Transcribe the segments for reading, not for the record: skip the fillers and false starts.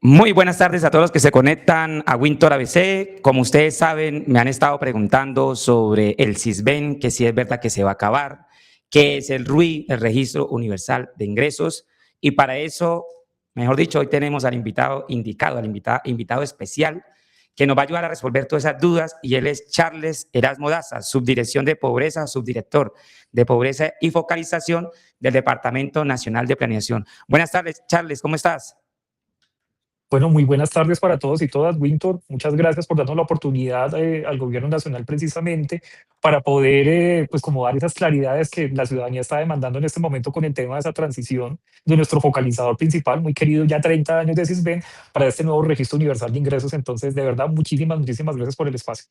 Muy buenas tardes a todos los que se conectan a Wintor ABC. Como ustedes saben, me han estado preguntando sobre el Sisbén, que si es verdad que se va a acabar, qué es el RUI, el Registro Universal de Ingresos. Y para eso, mejor dicho, hoy tenemos al invitado especial, que nos va a ayudar a resolver todas esas dudas, y él es Charles Erasmo Daza, subdirección de pobreza, subdirector de pobreza y focalización del Departamento Nacional de Planeación. Buenas tardes, Charles, ¿cómo estás? Bueno, muy buenas tardes para todos y todas, Winter. Muchas gracias por darnos la oportunidad al Gobierno Nacional precisamente para poder, pues, como dar esas claridades que la ciudadanía está demandando en este momento con el tema de esa transición de nuestro focalizador principal, muy querido ya 30 años de Sisbén, para este nuevo Registro Universal de Ingresos. Entonces, de verdad, muchísimas gracias por el espacio.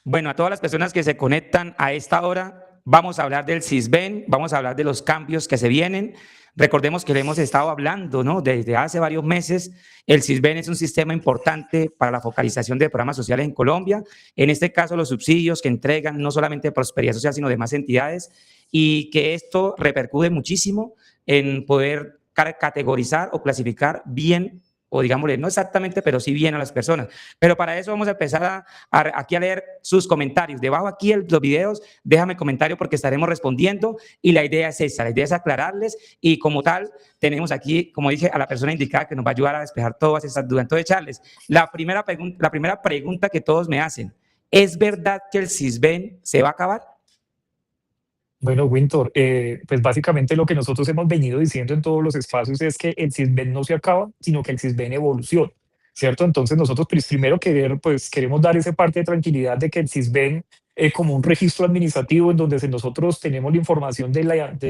Bueno, a todas las personas que se conectan a esta hora, vamos a hablar del Sisbén, vamos a hablar de los cambios que se vienen. Recordemos que le hemos estado hablando, ¿no? Desde hace varios meses. El Sisbén es un sistema importante para la focalización de programas sociales en Colombia. En este caso, los subsidios que entregan no solamente Prosperidad Social, sino demás entidades, y que esto repercute muchísimo en poder categorizar o clasificar bien, o digámosle, no exactamente, pero sí bien a las personas. Pero para eso vamos a empezar aquí a leer sus comentarios. Debajo aquí los videos, déjame comentario porque estaremos respondiendo, y la idea es esa, la idea es aclararles, y como tal, tenemos aquí, como dije, a la persona indicada que nos va a ayudar a despejar todas esas dudas. Entonces, Charles, la primera pregunta que todos me hacen, ¿es verdad que el Sisbén se va a acabar? Bueno, Winter, pues básicamente lo que nosotros hemos venido diciendo en todos los espacios es que el Sisbén no se acaba, sino que el Sisbén evoluciona, ¿cierto? Entonces nosotros primero queremos dar esa parte de tranquilidad de que el Sisbén, como un registro administrativo en donde nosotros tenemos la información de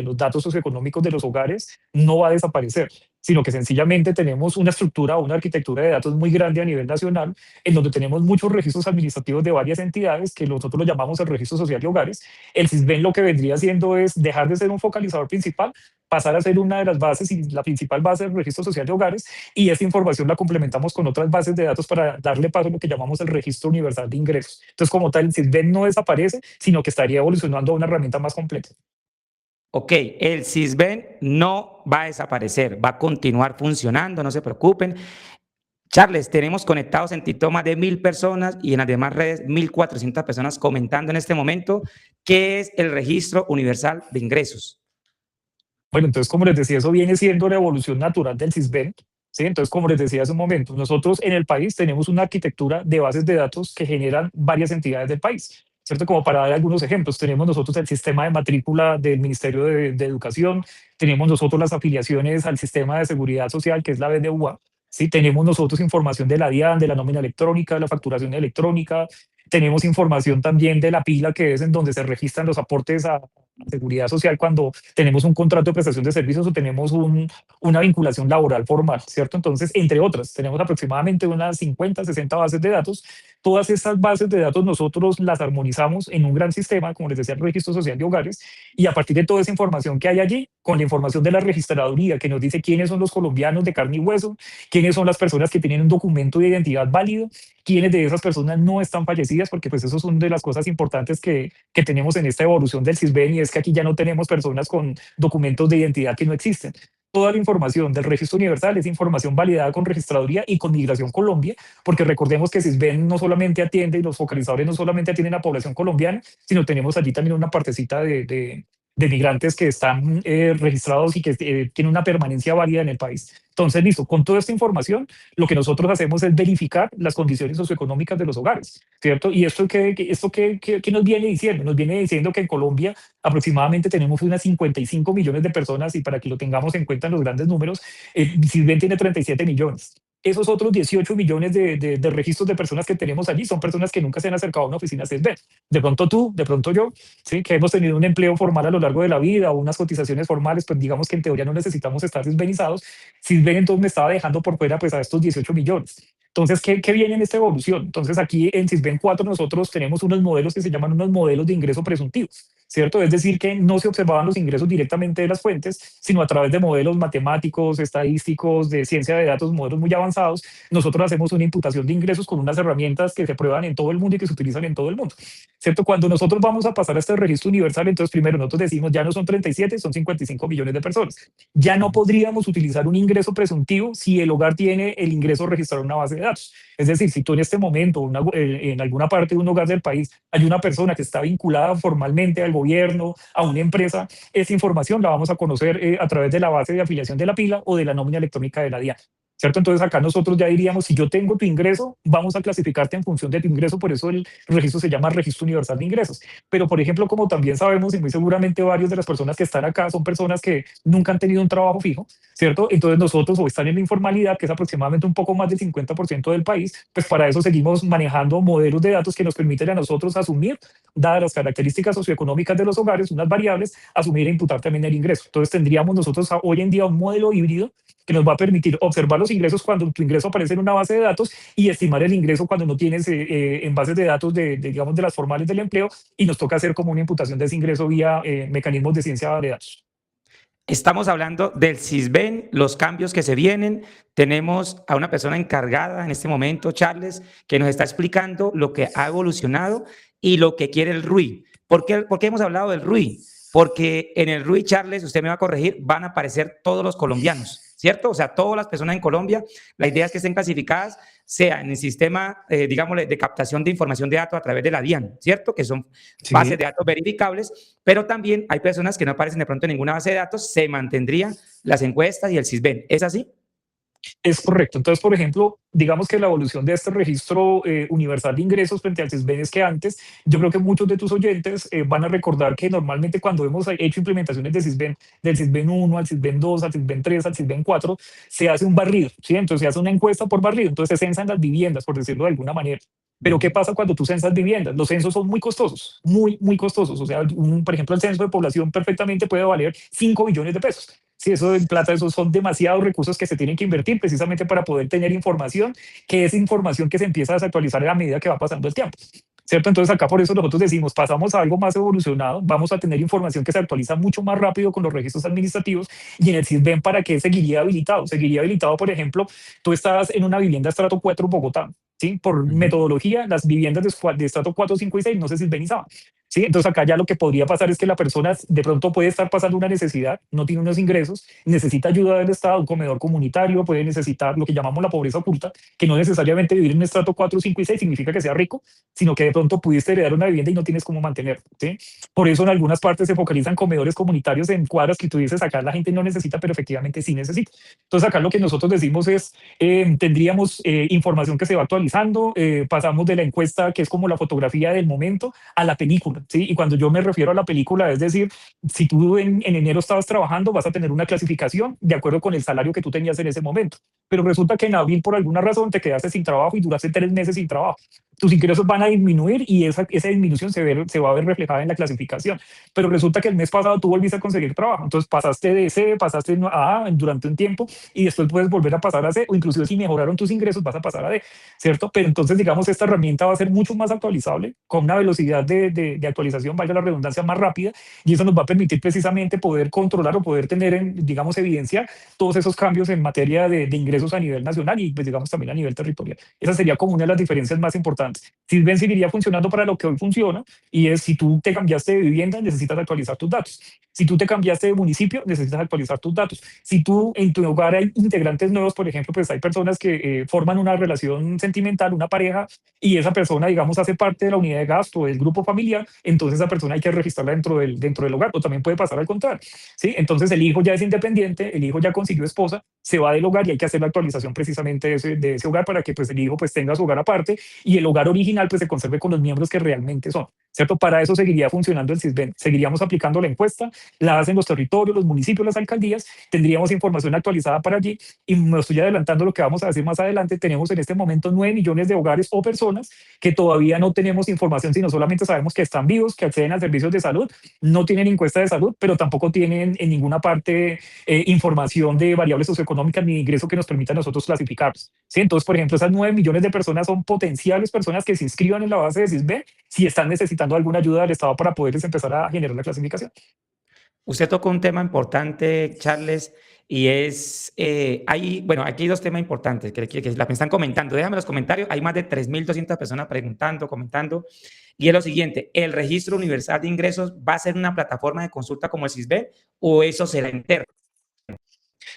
los datos socioeconómicos de los hogares, no va a desaparecer, sino que sencillamente tenemos una estructura o una arquitectura de datos muy grande a nivel nacional, en donde tenemos muchos registros administrativos de varias entidades que nosotros lo llamamos el Registro Social de Hogares. El Sisbén lo que vendría haciendo es dejar de ser un focalizador principal, pasar a ser una de las bases y la principal base del Registro Social de Hogares, y esta información la complementamos con otras bases de datos para darle paso a lo que llamamos el Registro Universal de Ingresos. Entonces, como tal, el Sisbén no desaparece, sino que estaría evolucionando a una herramienta más completa. Ok, el Sisbén no va a desaparecer, va a continuar funcionando, no se preocupen. Charles, tenemos conectados en TikTok más de 1000 personas y en las demás redes 1400 personas comentando en este momento. ¿Qué es el Registro Universal de Ingresos? Bueno, entonces, como les decía, eso viene siendo la evolución natural del Sisbén. ¿Sí? Entonces, como les decía hace un momento, nosotros en el país tenemos una arquitectura de bases de datos que generan varias entidades del país. ¿Cierto? Como para dar algunos ejemplos, tenemos nosotros el sistema de matrícula del Ministerio de Educación, tenemos nosotros las afiliaciones al sistema de seguridad social, que es la BDUA, ¿sí? Tenemos nosotros información de la DIAN, de la nómina electrónica, de la facturación electrónica, tenemos información también de la pila, que es en donde se registran los aportes a seguridad social cuando tenemos un contrato de prestación de servicios o tenemos una vinculación laboral formal, ¿cierto? Entonces, entre otras, tenemos aproximadamente unas 50, 60 bases de datos. Todas estas bases de datos nosotros las armonizamos en un gran sistema, como les decía, el Registro Social de Hogares, y a partir de toda esa información que hay allí, con la información de la registraduría que nos dice quiénes son los colombianos de carne y hueso, quiénes son las personas que tienen un documento de identidad válido, quiénes de esas personas no están fallecidas, porque pues eso es una de las cosas importantes que tenemos en esta evolución del Sisbén, y es que aquí ya no tenemos personas con documentos de identidad que no existen. Toda la información del Registro Universal es información validada con Registraduría y con Migración Colombia, porque recordemos que Sisbén no solamente atiende, y los focalizadores no solamente atienden a población colombiana, sino tenemos allí también una partecita de migrantes que están registrados y que tienen una permanencia válida en el país. Entonces, listo, con toda esta información, lo que nosotros hacemos es verificar las condiciones socioeconómicas de los hogares, ¿cierto? Y ¿qué nos viene diciendo? Nos viene diciendo que en Colombia aproximadamente tenemos unas 55 millones de personas, y para que lo tengamos en cuenta en los grandes números, Sisbén tiene 37 millones. Esos otros 18 millones de registros de personas que tenemos allí son personas que nunca se han acercado a una oficina Sisbén. De pronto tú, de pronto yo, ¿sí? Que hemos tenido un empleo formal a lo largo de la vida o unas cotizaciones formales, pues digamos que en teoría no necesitamos estar sisbenizados. Sisbén entonces me estaba dejando por fuera pues a estos 18 millones. Entonces, ¿qué viene en esta evolución? Entonces, aquí en Sisbén 4 nosotros tenemos unos modelos que se llaman unos modelos de ingreso presuntivos. ¿cierto? Es decir, que no se observaban los ingresos directamente de las fuentes, sino a través de modelos matemáticos, estadísticos, de ciencia de datos, modelos muy avanzados. Nosotros hacemos una imputación de ingresos con unas herramientas que se prueban en todo el mundo y que se utilizan en todo el mundo, ¿cierto? Cuando nosotros vamos a pasar a este registro universal, entonces primero nosotros decimos, ya no son 37, son 55 millones de personas. Ya no podríamos utilizar un ingreso presuntivo si el hogar tiene el ingreso registrado en una base de datos. Es decir, si tú en este momento, en alguna parte de un hogar del país, hay una persona que está vinculada formalmente al gobierno, a una empresa, esa información la vamos a conocer a través de la base de afiliación de la pila o de la nómina electrónica de la DIAN. ¿Cierto? Entonces acá nosotros ya diríamos, si yo tengo tu ingreso, vamos a clasificarte en función de tu ingreso, por eso el registro se llama Registro Universal de Ingresos. Pero, por ejemplo, como también sabemos, y muy seguramente varios de las personas que están acá son personas que nunca han tenido un trabajo fijo, ¿cierto? Entonces nosotros o están en la informalidad, que es aproximadamente un poco más del 50% del país, pues para eso seguimos manejando modelos de datos que nos permiten a nosotros asumir, dadas las características socioeconómicas de los hogares, unas variables, asumir e imputar también el ingreso. Entonces tendríamos nosotros hoy en día un modelo híbrido que nos va a permitir observar los ingresos cuando tu ingreso aparece en una base de datos y estimar el ingreso cuando no tienes en bases de datos digamos, de las formales del empleo, y nos toca hacer como una imputación de ese ingreso vía mecanismos de ciencia de datos. Estamos hablando del CISBEN, los cambios que se vienen. Tenemos a una persona encargada en este momento, Charles, que nos está explicando lo que ha evolucionado y lo que quiere el RUI. ¿Por qué hemos hablado del RUI? Porque en el RUI, Charles, usted me va a corregir, van a aparecer todos los colombianos, ¿cierto? O sea, todas las personas en Colombia, la idea es que estén clasificadas, sea en el sistema, digámosle, de captación de información de datos a través de la DIAN, ¿cierto? Que son bases de datos verificables, pero también hay personas que no aparecen de pronto en ninguna base de datos, se mantendrían las encuestas y el CISBEN. ¿Es así? Es correcto. Entonces, por ejemplo, digamos que la evolución de este registro universal de ingresos frente al CISBEN es que antes, yo creo que muchos de tus oyentes van a recordar que normalmente cuando hemos hecho implementaciones de CISBEN, del CISBEN 1 al CISBEN 2, al CISBEN 3, al CISBEN 4, se hace un barrido, ¿sí? Entonces se hace una encuesta por barrido, entonces se censan las viviendas, por decirlo de alguna manera. Pero ¿qué pasa cuando tú censas viviendas? Los censos son muy costosos, muy, muy costosos. O sea, por ejemplo, el censo de población perfectamente puede valer 5 billones de pesos. Sí, eso en plata, esos son demasiados recursos que se tienen que invertir precisamente para poder tener información, que es información que se empieza a desactualizar a la medida que va pasando el tiempo. ¿Cierto? Entonces acá por eso nosotros decimos, pasamos a algo más evolucionado, vamos a tener información que se actualiza mucho más rápido con los registros administrativos, y en el CISBEN, ¿para qué seguiría habilitado? Seguiría habilitado, por ejemplo, tú estás en una vivienda estrato 4 Bogotá, ¿sí? Por metodología, las viviendas de estrato 4, 5 y 6 no se silvenizaban. ¿Sí? Entonces acá ya lo que podría pasar es que la persona de pronto puede estar pasando una necesidad, no tiene unos ingresos, necesita ayuda del Estado, un comedor comunitario, puede necesitar lo que llamamos la pobreza oculta, que no necesariamente vivir en un estrato 4, 5 y 6 significa que sea rico, sino que de pronto pudiste heredar una vivienda y no tienes cómo mantener. ¿Sí? Por eso en algunas partes se focalizan comedores comunitarios en cuadras que tú dices, acá la gente no necesita, pero efectivamente sí necesita. Entonces acá lo que nosotros decimos es, tendríamos información que se va actualizando, pasamos de la encuesta, que es como la fotografía del momento, a la película. ¿Sí? Y cuando yo me refiero a la película, es decir, si tú en enero estabas trabajando, vas a tener una clasificación de acuerdo con el salario que tú tenías en ese momento. Pero resulta que en abril, por alguna razón, te quedaste sin trabajo y duraste 3 meses sin trabajo. Tus ingresos van a disminuir y esa disminución se va a ver reflejada en la clasificación. Pero resulta que el mes pasado tú volviste a conseguir trabajo. Entonces pasaste de C, pasaste a A durante un tiempo y después puedes volver a pasar a C, o inclusive si mejoraron tus ingresos vas a pasar a D, ¿cierto? Pero entonces, digamos, esta herramienta va a ser mucho más actualizable, con una velocidad de actualización, valga la redundancia, más rápida, y eso nos va a permitir precisamente poder controlar o poder tener, digamos, evidenciar todos esos cambios en materia de ingresos a nivel nacional y, pues, digamos, también a nivel territorial. Esa sería como una de las diferencias más importantes. CISBEN seguiría funcionando para lo que hoy funciona, y es: si tú te cambiaste de vivienda, necesitas actualizar tus datos. Si tú te cambiaste de municipio, necesitas actualizar tus datos. Si tú en tu hogar hay integrantes nuevos, por ejemplo, pues hay personas que forman una relación sentimental, una pareja, y esa persona, digamos, hace parte de la unidad de gasto del grupo familiar, entonces esa persona hay que registrarla dentro del hogar, o también puede pasar al contrario. ¿Sí? Entonces el hijo ya es independiente, el hijo ya consiguió esposa, se va del hogar y hay que hacer la actualización precisamente de ese hogar, para que pues el hijo pues tenga su hogar aparte y el hogar original pues se conserve con los miembros que realmente son, ¿cierto? Para eso seguiría funcionando el CISBEN. Seguiríamos aplicando la encuesta, la hacen los territorios, los municipios, las alcaldías, tendríamos información actualizada para allí, y me estoy adelantando lo que vamos a decir más adelante. Tenemos en este momento 9 millones de hogares o personas que todavía no tenemos información, sino solamente sabemos que están vivos, que acceden a servicios de salud, no tienen encuesta de salud, pero tampoco tienen en ninguna parte información de variables socioeconómicas ni de ingreso que nos permita a nosotros clasificarlos. ¿sí? Entonces, por ejemplo, esas 9 millones de personas son potenciales personas que se inscriban en la base de Sisbén si están necesitando alguna ayuda del Estado para poderles empezar a generar la clasificación. Usted tocó un tema importante, Charles, y es, bueno, aquí hay dos temas importantes que me están comentando. Déjame los comentarios. Hay más de 3.200 personas preguntando, comentando. Y es lo siguiente, ¿el Registro Universal de Ingresos va a ser una plataforma de consulta como el CISBEN o eso será interno?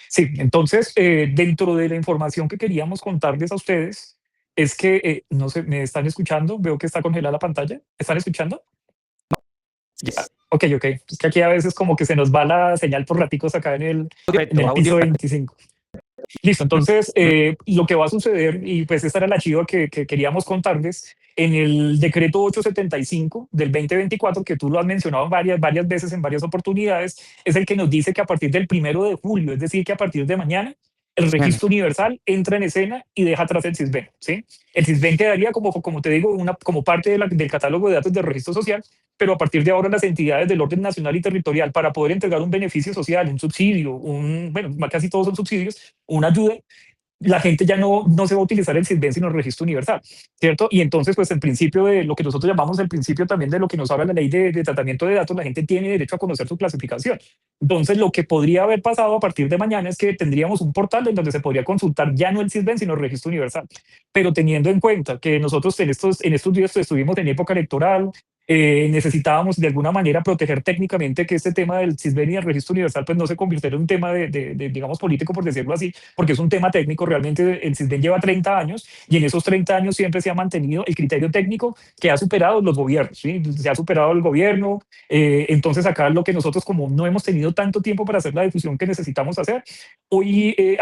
Sí, entonces, dentro de la información que queríamos contarles a ustedes, es que, no sé, ¿me están escuchando? Veo que está congelada la pantalla. ¿Están escuchando? Yes. Ok, ok. Es que aquí a veces como que se nos va la señal por raticos acá en Perfecto, el audio. piso 25. Listo, entonces lo que va a suceder, y pues esta era la chiva que queríamos contarles, en el decreto 875 del 2024, que tú lo has mencionado varias veces en varias oportunidades, es el que nos dice que a partir del 1 de julio, es decir, que a partir de mañana, el registro universal entra en escena y deja atrás el CISBEN, ¿sí? El CISBEN quedaría como te digo, como parte del catálogo de datos del registro social, pero a partir de ahora las entidades del orden nacional y territorial, para poder entregar un beneficio social, un subsidio, bueno, casi todos son subsidios, una ayuda, la gente ya no se va a utilizar el SISBEN sino el registro universal, ¿cierto? Y entonces, pues el principio de lo que nosotros llamamos el principio también de lo que nos habla la ley de tratamiento de datos, la gente tiene derecho a conocer su clasificación. Entonces, lo que podría haber pasado a partir de mañana es que tendríamos un portal en donde se podría consultar ya no el SISBEN, sino el registro universal. Pero teniendo en cuenta que nosotros en estos días estuvimos en época electoral, necesitábamos de alguna manera proteger técnicamente que este tema del CISBEN y el registro universal pues no se convirtiera en un tema digamos, político, por decirlo así, porque es un tema técnico. Realmente el CISBEN lleva 30 años y en esos 30 años siempre se ha mantenido el criterio técnico que ha superado los gobiernos, ¿sí? Se ha superado el gobierno. Entonces acá lo que nosotros, como no hemos tenido tanto tiempo para hacer la difusión que necesitamos hacer, hoy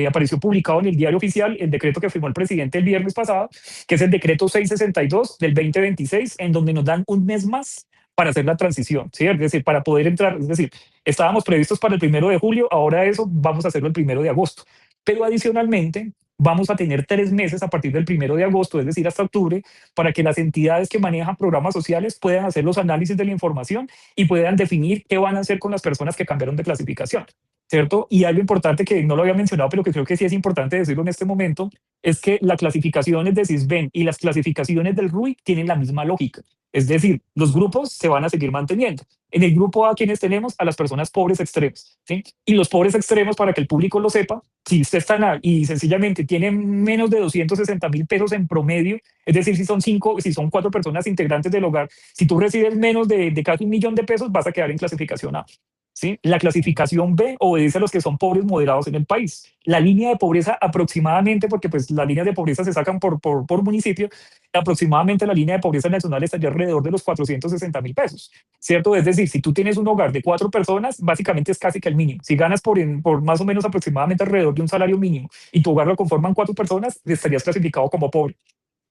apareció publicado en el Diario Oficial el decreto que firmó el presidente el viernes pasado, que es el decreto 662 del 2026, en donde nos dan un mes más para hacer la transición, ¿sí? Es decir, para poder entrar, es decir, estábamos previstos para el 1 de julio, ahora eso vamos a hacerlo el 1 de agosto. Pero adicionalmente, vamos a tener 3 meses a partir del 1 de agosto, es decir, hasta octubre, para que las entidades que manejan programas sociales puedan hacer los análisis de la información y puedan definir qué van a hacer con las personas que cambiaron de clasificación, ¿cierto? Y algo importante que no lo había mencionado, pero que creo que sí es importante decirlo en este momento, es que las clasificaciones de CISBEN y las clasificaciones del RUI tienen la misma lógica. Es decir, los grupos se van a seguir manteniendo. En el grupo A, quienes tenemos a las personas pobres extremas, ¿sí? Y los pobres extremos, para que el público lo sepa, si usted está y sencillamente tiene menos de 260.000 pesos en promedio, es decir, si son 4 personas integrantes del hogar, si tú recibes menos de casi 1.000.000 de pesos, vas a quedar en clasificación A. ¿Sí? La clasificación B obedece a los que son pobres moderados en el país. La línea de pobreza aproximadamente, porque pues las líneas de pobreza se sacan por municipio, aproximadamente la línea de pobreza nacional estaría alrededor de los 460.000 pesos, ¿cierto? Es decir, si tú tienes un hogar de 4 personas, básicamente es casi que el mínimo. Si ganas por más o menos aproximadamente alrededor de un salario mínimo y tu hogar lo conforman 4 personas, estarías clasificado como pobre.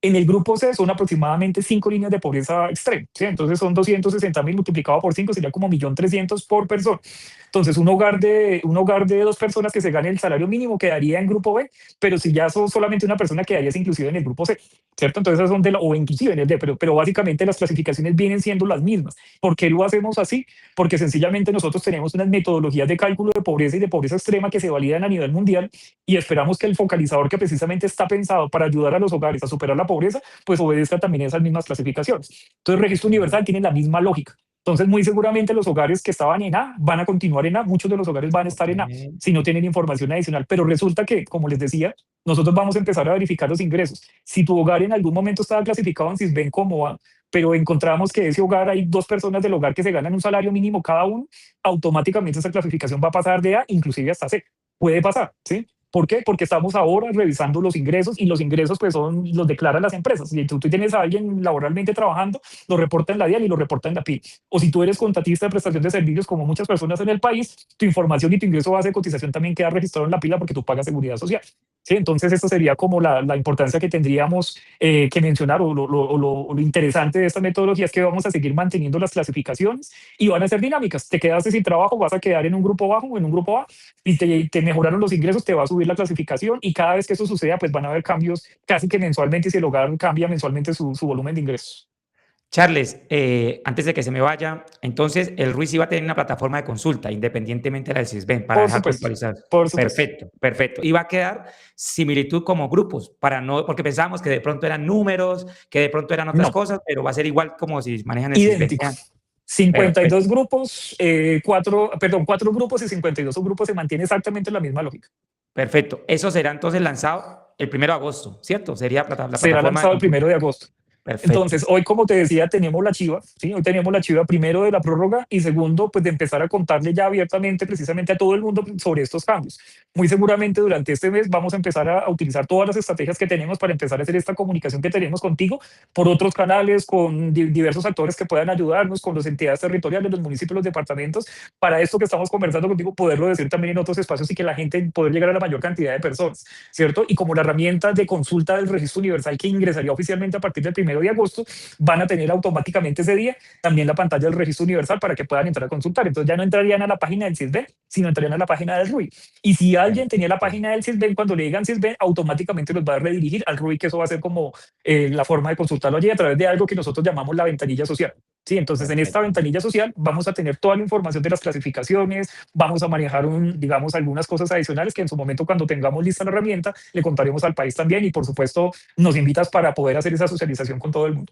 En el grupo C son aproximadamente 5 líneas de pobreza extrema, ¿sí? Entonces son 260.000 multiplicado por 5, sería como 1.300.000 por persona. Entonces un hogar de 2 personas que se gane el salario mínimo quedaría en grupo B, pero si ya sos solamente una persona quedaría inclusive en el grupo C, ¿cierto? Entonces esas son o inclusive en el D, pero básicamente las clasificaciones vienen siendo las mismas. ¿Por qué lo hacemos así? Porque sencillamente nosotros tenemos unas metodologías de cálculo de pobreza y de pobreza extrema que se validan a nivel mundial, y esperamos que el focalizador que precisamente está pensado para ayudar a los hogares a superar la pobreza, pues obedezca también a esas mismas clasificaciones. Entonces, el registro universal tiene la misma lógica. Entonces, muy seguramente los hogares que estaban en A van a continuar en A, muchos de los hogares van a estar en A si no tienen información adicional, pero resulta que, como les decía, nosotros vamos a empezar a verificar los ingresos. Si tu hogar en algún momento estaba clasificado en CISBEN como A, pero encontramos que ese hogar hay 2 personas del hogar que se ganan un salario mínimo cada uno, automáticamente esa clasificación va a pasar de A inclusive hasta C. Puede pasar, ¿sí? ¿Por qué? Porque estamos ahora revisando los ingresos, y los ingresos pues los declaran las empresas. Si tú tienes a alguien laboralmente trabajando, lo reporta en la DIAN y lo reporta en la PIB. O si tú eres contratista de prestación de servicios, como muchas personas en el país, tu información y tu ingreso base de cotización también queda registrado en la pila porque tú pagas seguridad social. ¿Sí? Entonces, esta sería como la importancia que tendríamos que mencionar, o lo interesante de esta metodología es que vamos a seguir manteniendo las clasificaciones y van a ser dinámicas. Te quedaste sin trabajo, vas a quedar en un grupo bajo o en un grupo A, y te mejoraron los ingresos, te va a subir la clasificación, y cada vez que eso suceda, pues van a haber cambios casi que mensualmente, si el hogar cambia mensualmente su volumen de ingresos. Charles, antes de que se me vaya, entonces el RUI sí va a tener una plataforma de consulta, independientemente de la del CISBEN, para Por dejar supuesto, puntualizado. por supuesto. Perfecto, perfecto. Y va a quedar similitud como grupos, para no, porque pensábamos que de pronto eran números, que de pronto eran otras No, cosas, pero va a ser igual como si manejan el CISBEN. idéntico. Ya, 52 perfecto, grupos, cuatro grupos y 52 subgrupos se mantiene exactamente la misma lógica. perfecto. Eso será entonces lanzado el 1 de agosto, ¿cierto? Sería la Será plataforma de lanzado el consulta. 1 de agosto. Perfecto. Entonces, hoy, como te decía, tenemos la chiva, ¿sí? Hoy tenemos la chiva primero de la prórroga y segundo, pues de empezar a contarle ya abiertamente precisamente a todo el mundo sobre estos cambios. Muy seguramente durante este mes vamos a empezar a utilizar todas las estrategias que tenemos para empezar a hacer esta comunicación que tenemos contigo por otros canales, con diversos actores que puedan ayudarnos, con las entidades territoriales, los municipios, los departamentos, para esto que estamos conversando contigo, poderlo decir también en otros espacios y que la gente poder llegar a la mayor cantidad de personas, ¿cierto? Y como la herramienta de consulta del registro universal que ingresaría oficialmente a partir del 1 de agosto, van a tener automáticamente ese día también la pantalla del registro universal para que puedan entrar a consultar. Entonces ya no entrarían a la página del CISBEN, sino entrarían a la página del RUI. Y si alguien tenía la Perfecto. página del CISBEN, cuando le digan CISBEN, automáticamente los va a redirigir al RUI, que eso va a ser como la forma de consultarlo allí a través de algo que nosotros llamamos la ventanilla social. Sí, entonces en esta Perfecto. ventanilla social vamos a tener toda la información de las clasificaciones, vamos a manejar digamos, algunas cosas adicionales que en su momento, cuando tengamos lista la herramienta, le contaremos al país también, y por supuesto nos invitas para poder hacer esa socialización con todo el mundo.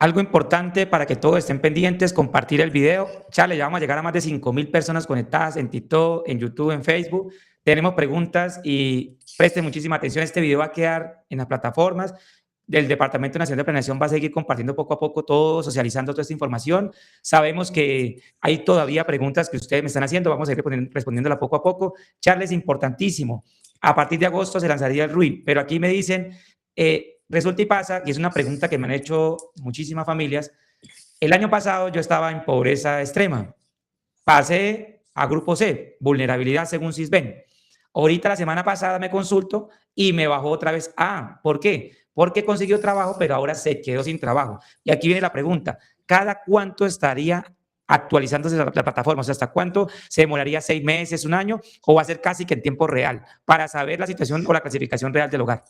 Algo importante para que todos estén pendientes, compartir el video. Chale, ya vamos a llegar a más de 5.000 personas conectadas en TikTok, en YouTube, en Facebook. Tenemos preguntas y presten muchísima atención. Este video va a quedar en las plataformas del Departamento Nacional de Planeación. Va a seguir compartiendo poco a poco todo, socializando toda esta información. Sabemos que hay todavía preguntas que ustedes me están haciendo. Vamos a ir respondiéndola poco a poco. Charles, importantísimo. A partir de agosto se lanzaría el RUI, pero aquí me dicen, resulta y pasa, y es una pregunta que me han hecho muchísimas familias, el año pasado yo estaba en pobreza extrema, pasé a grupo C, vulnerabilidad según CISBEN. Ahorita la semana pasada me consulto y me bajó otra vez A. ¿Por qué? Porque consiguió trabajo, pero ahora se quedó sin trabajo. Y aquí viene la pregunta, ¿cada cuánto estaría actualizándose la plataforma? O sea, ¿hasta cuánto se demoraría? ¿6 meses, un año? ¿O va a ser casi que en tiempo real para saber la situación o la clasificación real del hogar?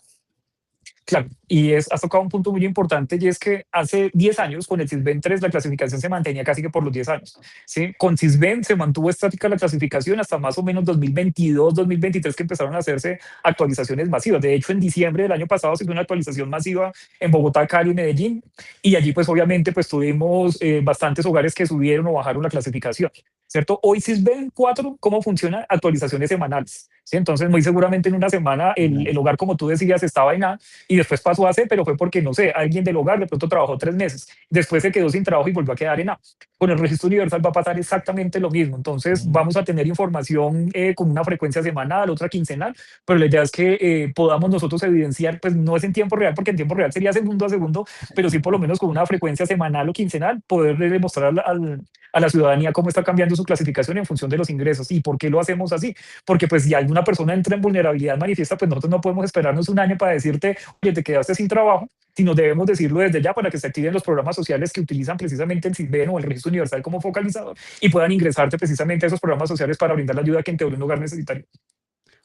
Claro, y has tocado un punto muy importante, y es que hace 10 años con el CISBEN 3 la clasificación se mantenía casi que por los 10 años. ¿Sí? Con CISBEN se mantuvo estática la clasificación hasta más o menos 2022, 2023, que empezaron a hacerse actualizaciones masivas. De hecho, en diciembre del año pasado se hizo una actualización masiva en Bogotá, Cali y Medellín, y allí pues obviamente pues tuvimos bastantes hogares que subieron o bajaron la clasificación, ¿cierto? Hoy CISBEN 4, ¿cómo funciona? Actualizaciones semanales. ¿Sí? Entonces, muy seguramente en una semana el hogar, como tú decías, estaba en A, y después pasó a C, pero fue porque, no sé, alguien del hogar de pronto trabajó 3 meses, después se quedó sin trabajo y volvió a quedar en A. Con el registro universal va a pasar exactamente lo mismo. Entonces vamos a tener información con una frecuencia semanal, otra quincenal, pero la idea es que podamos nosotros evidenciar, pues no es en tiempo real, porque en tiempo real sería segundo a segundo, pero sí por lo menos con una frecuencia semanal o quincenal, poder demostrar a la ciudadanía cómo está cambiando su clasificación en función de los ingresos. ¿Y por qué lo hacemos así? Porque pues si alguna persona entra en vulnerabilidad manifiesta, pues nosotros no podemos esperarnos un año para decirte, oye, te quedaste sin trabajo, sino debemos decirlo desde ya para que se activen los programas sociales que utilizan precisamente el CISBEN o el Registro Universal como focalizador, y puedan ingresarte precisamente a esos programas sociales para brindar la ayuda que en teoría un hogar necesitaría.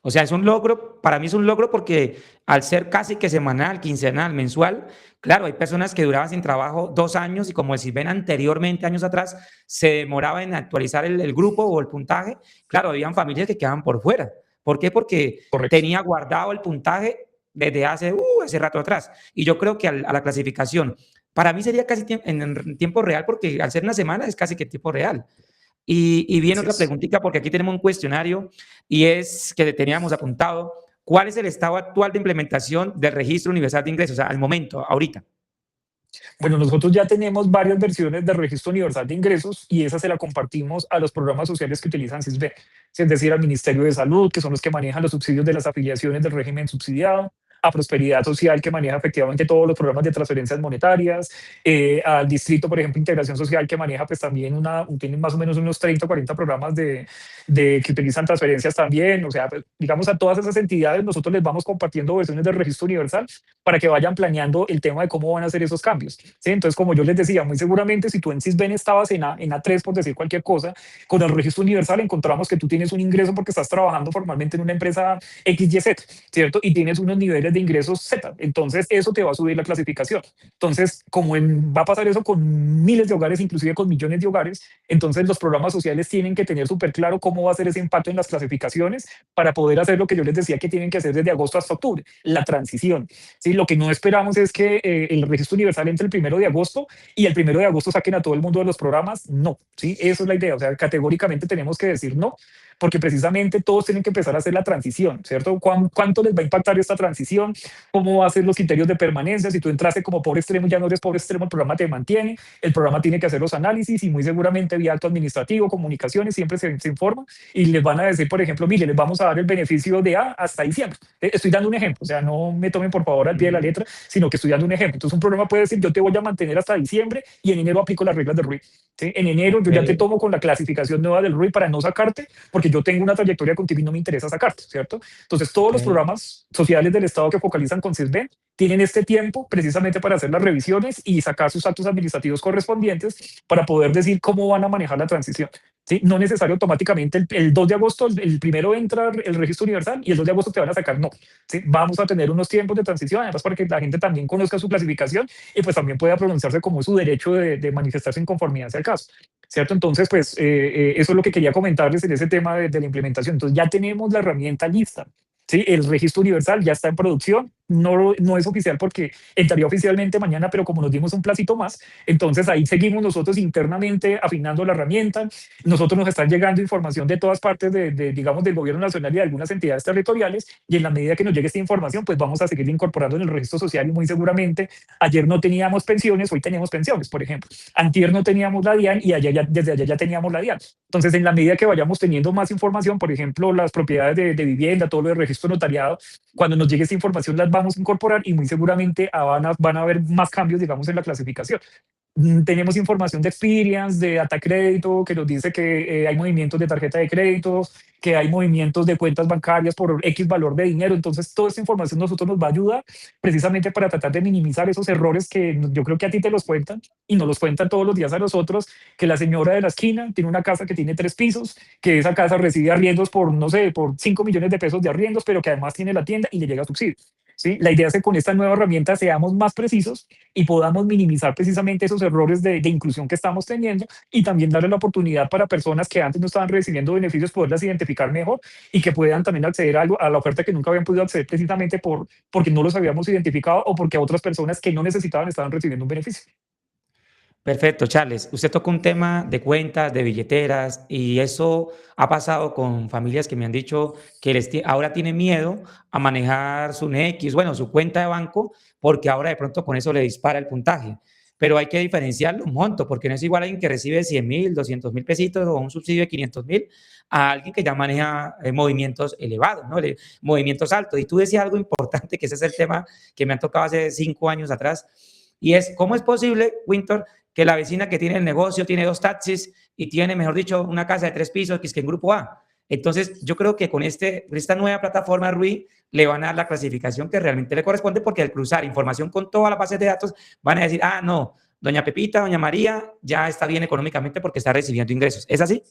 O sea, es un logro, para mí es un logro porque al ser casi que semanal, quincenal, mensual, claro, hay personas que duraban sin trabajo 2 años y como si ven anteriormente, años atrás, se demoraba en actualizar el grupo o el puntaje. Claro, habían familias que quedaban por fuera. ¿Por qué? Porque Correcto. tenía guardado el puntaje desde hace rato atrás. Y yo creo que a la clasificación, para mí sería casi en tiempo real porque al ser una semana es casi que tiempo real. Y viene Así otra es. preguntita, porque aquí tenemos un cuestionario y es que teníamos apuntado, ¿cuál es el estado actual de implementación del Registro Universal de Ingresos? O sea, al momento, ahorita. Bueno, nosotros ya tenemos varias versiones del Registro Universal de Ingresos, y esa se la compartimos a los programas sociales que utilizan CISBEN, es decir, al Ministerio de Salud, que son los que manejan los subsidios de las afiliaciones del régimen subsidiado, a Prosperidad Social, que maneja efectivamente todos los programas de transferencias monetarias, al Distrito, por ejemplo, Integración Social, que maneja pues también tienen más o menos unos 30 o 40 programas que utilizan transferencias también. O sea, pues, digamos, a todas esas entidades nosotros les vamos compartiendo versiones del Registro Universal para que vayan planeando el tema de cómo van a hacer esos cambios. ¿Sí? Entonces, como yo les decía, muy seguramente si tú en CISBEN estabas en A3, por decir cualquier cosa, con el Registro Universal encontramos que tú tienes un ingreso porque estás trabajando formalmente en una empresa XYZ, ¿cierto? Y tienes unos niveles de ingresos Z. Entonces, eso te va a subir la clasificación. Entonces, va a pasar eso con miles de hogares, inclusive con millones de hogares, entonces los programas sociales tienen que tener súper claro cómo va a ser ese impacto en las clasificaciones para poder hacer lo que yo les decía que tienen que hacer desde agosto hasta octubre, la transición. ¿Sí? Lo que no esperamos es que el registro universal entre el 1 de agosto y el 1 de agosto saquen a todo el mundo de los programas. No, ¿sí? Eso es la idea. O sea, categóricamente tenemos que decir no, porque precisamente todos tienen que empezar a hacer la transición, ¿cierto? ¿Cuánto les va a impactar esta transición? ¿Cómo va a ser los criterios de permanencia? Si tú entraste como pobre extremo y ya no eres pobre extremo, el programa te mantiene, el programa tiene que hacer los análisis y muy seguramente vía acto administrativo, comunicaciones, siempre se informa y les van a decir, por ejemplo, mire, les vamos a dar el beneficio de A hasta diciembre. Estoy dando un ejemplo, o sea, no me tomen por favor al pie de la letra, sino que estoy dando un ejemplo. Entonces un programa puede decir, yo te voy a mantener hasta diciembre y en enero aplico las reglas del RUI. ¿Sí? En enero yo ya te tomo con la clasificación nueva del RUI para no sacarte, porque yo tengo una trayectoria contigo y no me interesa sacarte, ¿cierto? Entonces todos los programas sociales del Estado que focalizan con CISBEN tienen este tiempo precisamente para hacer las revisiones y sacar sus actos administrativos correspondientes para poder decir cómo van a manejar la transición. ¿Sí? No necesario automáticamente el 2 de agosto, el primero entra el registro universal y el 2 de agosto te van a sacar, no. ¿Sí? Vamos a tener unos tiempos de transición, además para que la gente también conozca su clasificación y pues también pueda pronunciarse como es su derecho de manifestarse en conformidad hacia el caso. ¿Cierto? Entonces, pues eso es lo que quería comentarles en ese tema de la implementación. Entonces ya tenemos la herramienta lista. ¿Sí? El registro universal ya está en producción, no es oficial porque entraría oficialmente mañana, pero como nos dimos un placito más, entonces ahí seguimos nosotros internamente afinando la herramienta. Nosotros nos están llegando información de todas partes digamos, del gobierno nacional y de algunas entidades territoriales, y en la medida que nos llegue esta información, pues vamos a seguir incorporando en el registro social y muy seguramente ayer no teníamos pensiones, hoy tenemos pensiones, por ejemplo. Antier no teníamos la DIAN y desde allá ya teníamos la DIAN. Entonces, en la medida que vayamos teniendo más información, por ejemplo, las propiedades de vivienda, todo lo de registro notariado, cuando nos llegue esta información las vamos a incorporar y muy seguramente van a haber más cambios, digamos, en la clasificación. Tenemos información de Experience, de Data Crédito, que nos dice que hay movimientos de tarjeta de crédito, que hay movimientos de cuentas bancarias por X valor de dinero. Entonces, toda esta información nosotros nos va a ayudar precisamente para tratar de minimizar esos errores que yo creo que a ti te los cuentan y nos los cuentan todos los días a nosotros, que la señora de la esquina tiene una casa que tiene 3 pisos, que esa casa recibe arriendos por, no sé, por 5 millones de pesos de arriendos, pero que además tiene la tienda y le llega subsidio. ¿Sí? La idea es que con esta nueva herramienta seamos más precisos y podamos minimizar precisamente esos errores de inclusión que estamos teniendo y también darle la oportunidad para personas que antes no estaban recibiendo beneficios, poderlas identificar mejor y que puedan también acceder a la oferta que nunca habían podido acceder precisamente porque no los habíamos identificado o porque otras personas que no necesitaban estaban recibiendo un beneficio. Perfecto, Charles. Usted tocó un tema de cuentas, de billeteras, y eso ha pasado con familias que me han dicho que ahora tienen miedo a manejar su NX, bueno, su cuenta de banco, porque ahora de pronto con eso le dispara el puntaje. Pero hay que diferenciar los montos, porque no es igual a alguien que recibe 100.000, 200.000 pesitos o un subsidio de 500.000 a alguien que ya maneja movimientos elevados, ¿no? Movimientos altos. Y tú decías algo importante, que ese es el tema que me han tocado hace 5 años atrás, y es, ¿cómo es posible, Winter, que la vecina que tiene el negocio tiene 2 taxis y tiene, mejor dicho, una casa de 3 pisos, que es que en grupo A? Entonces, yo creo que con esta nueva plataforma RUI le van a dar la clasificación que realmente le corresponde, porque al cruzar información con todas las bases de datos van a decir, ah, no, doña Pepita, doña María ya está bien económicamente porque está recibiendo ingresos. ¿Es así?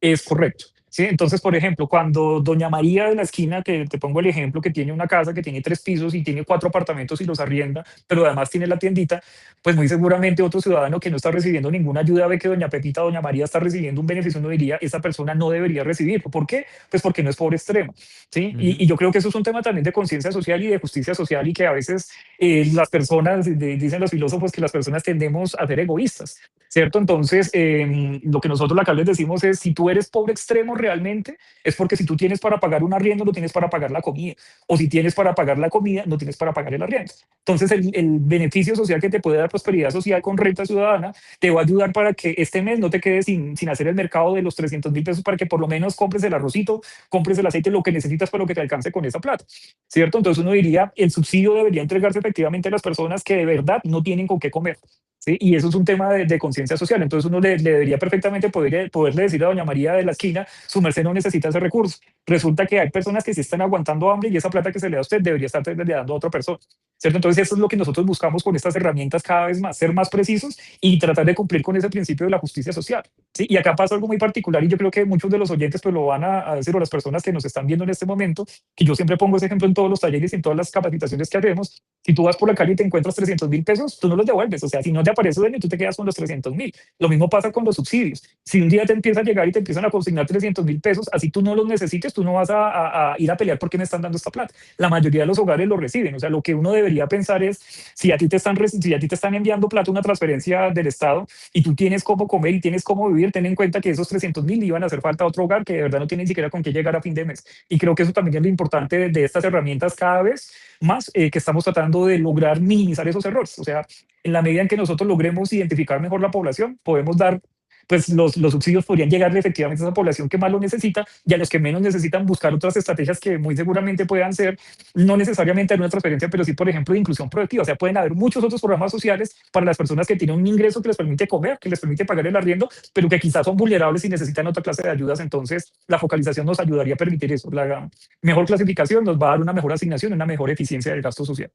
Es correcto. ¿Sí? Entonces, por ejemplo, cuando doña María de la esquina, que te pongo el ejemplo, que tiene una casa que tiene 3 pisos y tiene 4 apartamentos y los arrienda, pero además tiene la tiendita, pues muy seguramente otro ciudadano que no está recibiendo ninguna ayuda ve que doña Pepita, doña María está recibiendo un beneficio, no diría, esa persona no debería recibirlo. ¿Por qué? Pues porque no es pobre extremo. ¿Sí? Y yo creo que eso es un tema también de conciencia social y de justicia social y que a veces las personas, dicen los filósofos que las personas tendemos a ser egoístas. ¿Cierto? Entonces, lo que nosotros acá les decimos es, si tú eres pobre extremo realmente, es porque si tú tienes para pagar un arriendo, no tienes para pagar la comida. O si tienes para pagar la comida, no tienes para pagar el arriendo. Entonces, el beneficio social que te puede dar Prosperidad Social con Renta Ciudadana te va a ayudar para que este mes no te quedes sin hacer el mercado de los 300.000 pesos, para que por lo menos compres el arrocito, compres el aceite, lo que necesitas para lo que te alcance con esa plata. ¿Cierto? Entonces uno diría, el subsidio debería entregarse efectivamente a las personas que de verdad no tienen con qué comer. ¿Sí? Y eso es un tema de conciencia social. Entonces uno le debería perfectamente poderle decir a doña María de la esquina, su merced no necesita ese recurso. Resulta que hay personas que sí están aguantando hambre y esa plata que se le da a usted debería estar dando a otra persona. ¿cierto? Entonces eso es lo que nosotros buscamos con estas herramientas cada vez más, ser más precisos y tratar de cumplir con ese principio de la justicia social, ¿sí? Y acá pasa algo muy particular y yo creo que muchos de los oyentes pues lo van a decir, o las personas que nos están viendo en este momento, que yo siempre pongo ese ejemplo en todos los talleres y en todas las capacitaciones que hacemos. Si tú vas por la calle y te encuentras 300.000 pesos, tú no los devuelves, o sea, si no te aparece dueño, tú te quedas con los 300.000. Lo mismo pasa con los subsidios. Si un día te empieza a llegar y te empiezan a consignar 300.000 pesos, así tú no los necesites, tú no vas a ir a pelear porque me están dando esta plata. La mayoría de los hogares lo reciben, o sea, lo que uno debería pensar es, si a ti te están enviando plata, una transferencia del Estado, y tú tienes cómo comer y tienes cómo vivir, ten en cuenta que esos 300.000 iban a hacer falta a otro hogar que de verdad no tiene ni siquiera con qué llegar a fin de mes. Y creo que eso también es lo importante de estas herramientas cada vez más, que estamos tratando de lograr minimizar esos errores. O sea, en la medida en que nosotros logremos identificar mejor la población, podemos dar, pues los subsidios podrían llegarle efectivamente a esa población que más lo necesita, y a los que menos necesitan buscar otras estrategias que muy seguramente puedan ser, no necesariamente en una transferencia, pero sí, por ejemplo, de inclusión productiva. O sea, pueden haber muchos otros programas sociales para las personas que tienen un ingreso que les permite comer, que les permite pagar el arriendo, pero que quizás son vulnerables y necesitan otra clase de ayudas. Entonces, la focalización nos ayudaría a permitir eso. La mejor clasificación nos va a dar una mejor asignación, una mejor eficiencia del gasto social.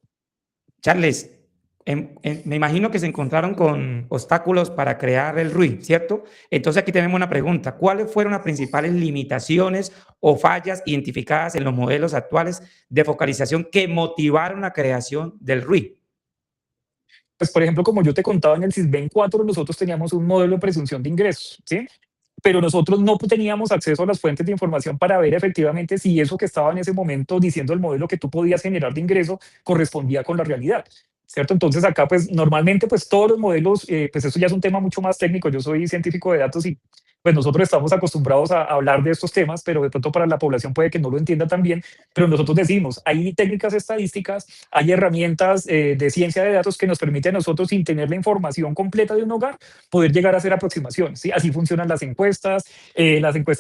Charles, me imagino que se encontraron con obstáculos para crear el RUI, ¿cierto? Entonces aquí tenemos una pregunta. ¿Cuáles fueron las principales limitaciones o fallas identificadas en los modelos actuales de focalización que motivaron la creación del RUI? Pues, por ejemplo, como yo te contaba, en el SISBEN 4 nosotros teníamos un modelo de presunción de ingresos, ¿sí? Pero nosotros no teníamos acceso a las fuentes de información para ver efectivamente si eso que estaba en ese momento diciendo el modelo que tú podías generar de ingreso correspondía con la realidad, ¿cierto? Entonces acá pues normalmente pues todos los modelos, pues eso ya es un tema mucho más técnico. Yo soy científico de datos y pues nosotros estamos acostumbrados a hablar de estos temas, pero de pronto para la población puede que no lo entienda tan bien. Pero nosotros decimos, hay técnicas estadísticas, hay herramientas de ciencia de datos que nos permiten a nosotros, sin tener la información completa de un hogar, poder llegar a hacer aproximaciones, ¿sí? Así funcionan las encuestas,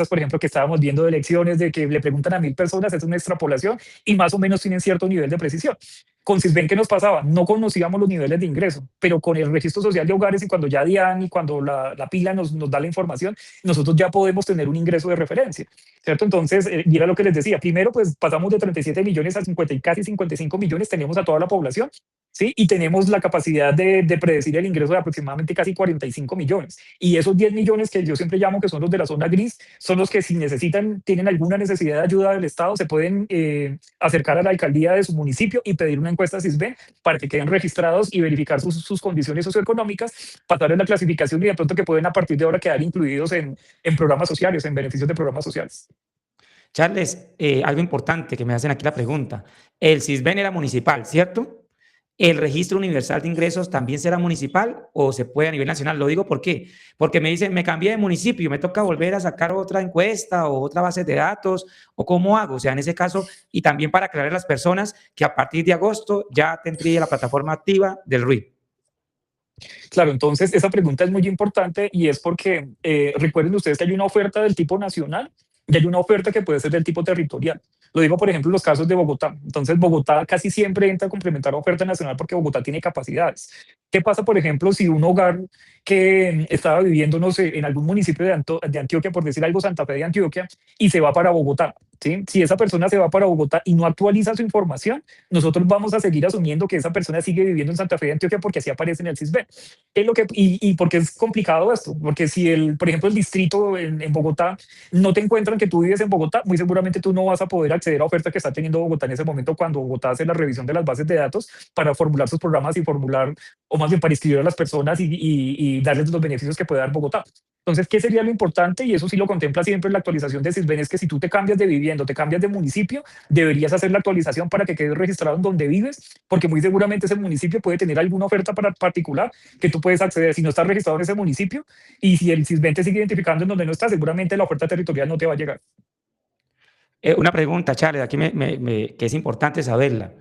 por ejemplo, que estábamos viendo de elecciones, de que le preguntan a 1.000 personas, es una extrapolación y más o menos tienen cierto nivel de precisión. Con Sisbén, ¿qué nos pasaba? No conocíamos los niveles de ingreso, pero con el registro social de hogares y cuando ya DIAN y cuando la pila nos da la información, nosotros ya podemos tener un ingreso de referencia, ¿cierto? Entonces, y era lo que les decía, primero pues pasamos de 37 millones a 50 y casi 55 millones, tenemos a toda la población, ¿sí? Y tenemos la capacidad de predecir el ingreso de aproximadamente casi 45 millones. Y esos 10 millones que yo siempre llamo que son los de la zona gris, son los que si necesitan, tienen alguna necesidad de ayuda del Estado, se pueden acercar a la alcaldía de su municipio y pedir una encuesta SISBEN para que queden registrados y verificar sus condiciones socioeconómicas, pasar en la clasificación y de pronto que pueden a partir de ahora quedar incluidos en programas sociales, en beneficios de programas sociales. Charles, algo importante que me hacen aquí la pregunta. El SISBEN era municipal, ¿cierto? ¿El registro universal de ingresos también será municipal o se puede a nivel nacional? Lo digo ¿por qué? Porque me dicen, me cambié de municipio, me toca volver a sacar otra encuesta o otra base de datos, o cómo hago. O sea, en ese caso, y también para aclarar a las personas que a partir de agosto ya tendría la plataforma activa del RUI. Claro, entonces esa pregunta es muy importante y es porque recuerden ustedes que hay una oferta del tipo nacional y hay una oferta que puede ser del tipo territorial. Lo digo, por ejemplo, en los casos de Bogotá. Entonces, Bogotá casi siempre entra a complementar la oferta nacional porque Bogotá tiene capacidades. ¿Qué pasa, por ejemplo, si un hogar que estaba viviendo, no sé, en algún municipio de Antioquia, por decir algo, Santa Fe de Antioquia, y se va para Bogotá? ¿Sí? Si esa persona se va para Bogotá y no actualiza su información, nosotros vamos a seguir asumiendo que esa persona sigue viviendo en Santa Fe de Antioquia porque así aparece en el SISBEN. ¿Y por qué es complicado esto? Porque si, por ejemplo, el distrito en Bogotá no te encuentran que tú vives en Bogotá, muy seguramente tú no vas a poder acceder a oferta que está teniendo Bogotá en ese momento cuando Bogotá hace la revisión de las bases de datos para formular sus programas y formular, o más bien para inscribir a las personas y darles los beneficios que puede dar Bogotá. Entonces, ¿qué sería lo importante? Y eso sí lo contempla siempre la actualización de SISBEN, es que si tú te cambias de vivienda, te cambias de municipio, deberías hacer la actualización para que quede registrado en donde vives, porque muy seguramente ese municipio puede tener alguna oferta particular que tú puedes acceder si no estás registrado en ese municipio, y si el SISBEN te sigue identificando en donde no estás, seguramente la oferta territorial no te va a llegar. Una pregunta, Charles, aquí que es importante saberla.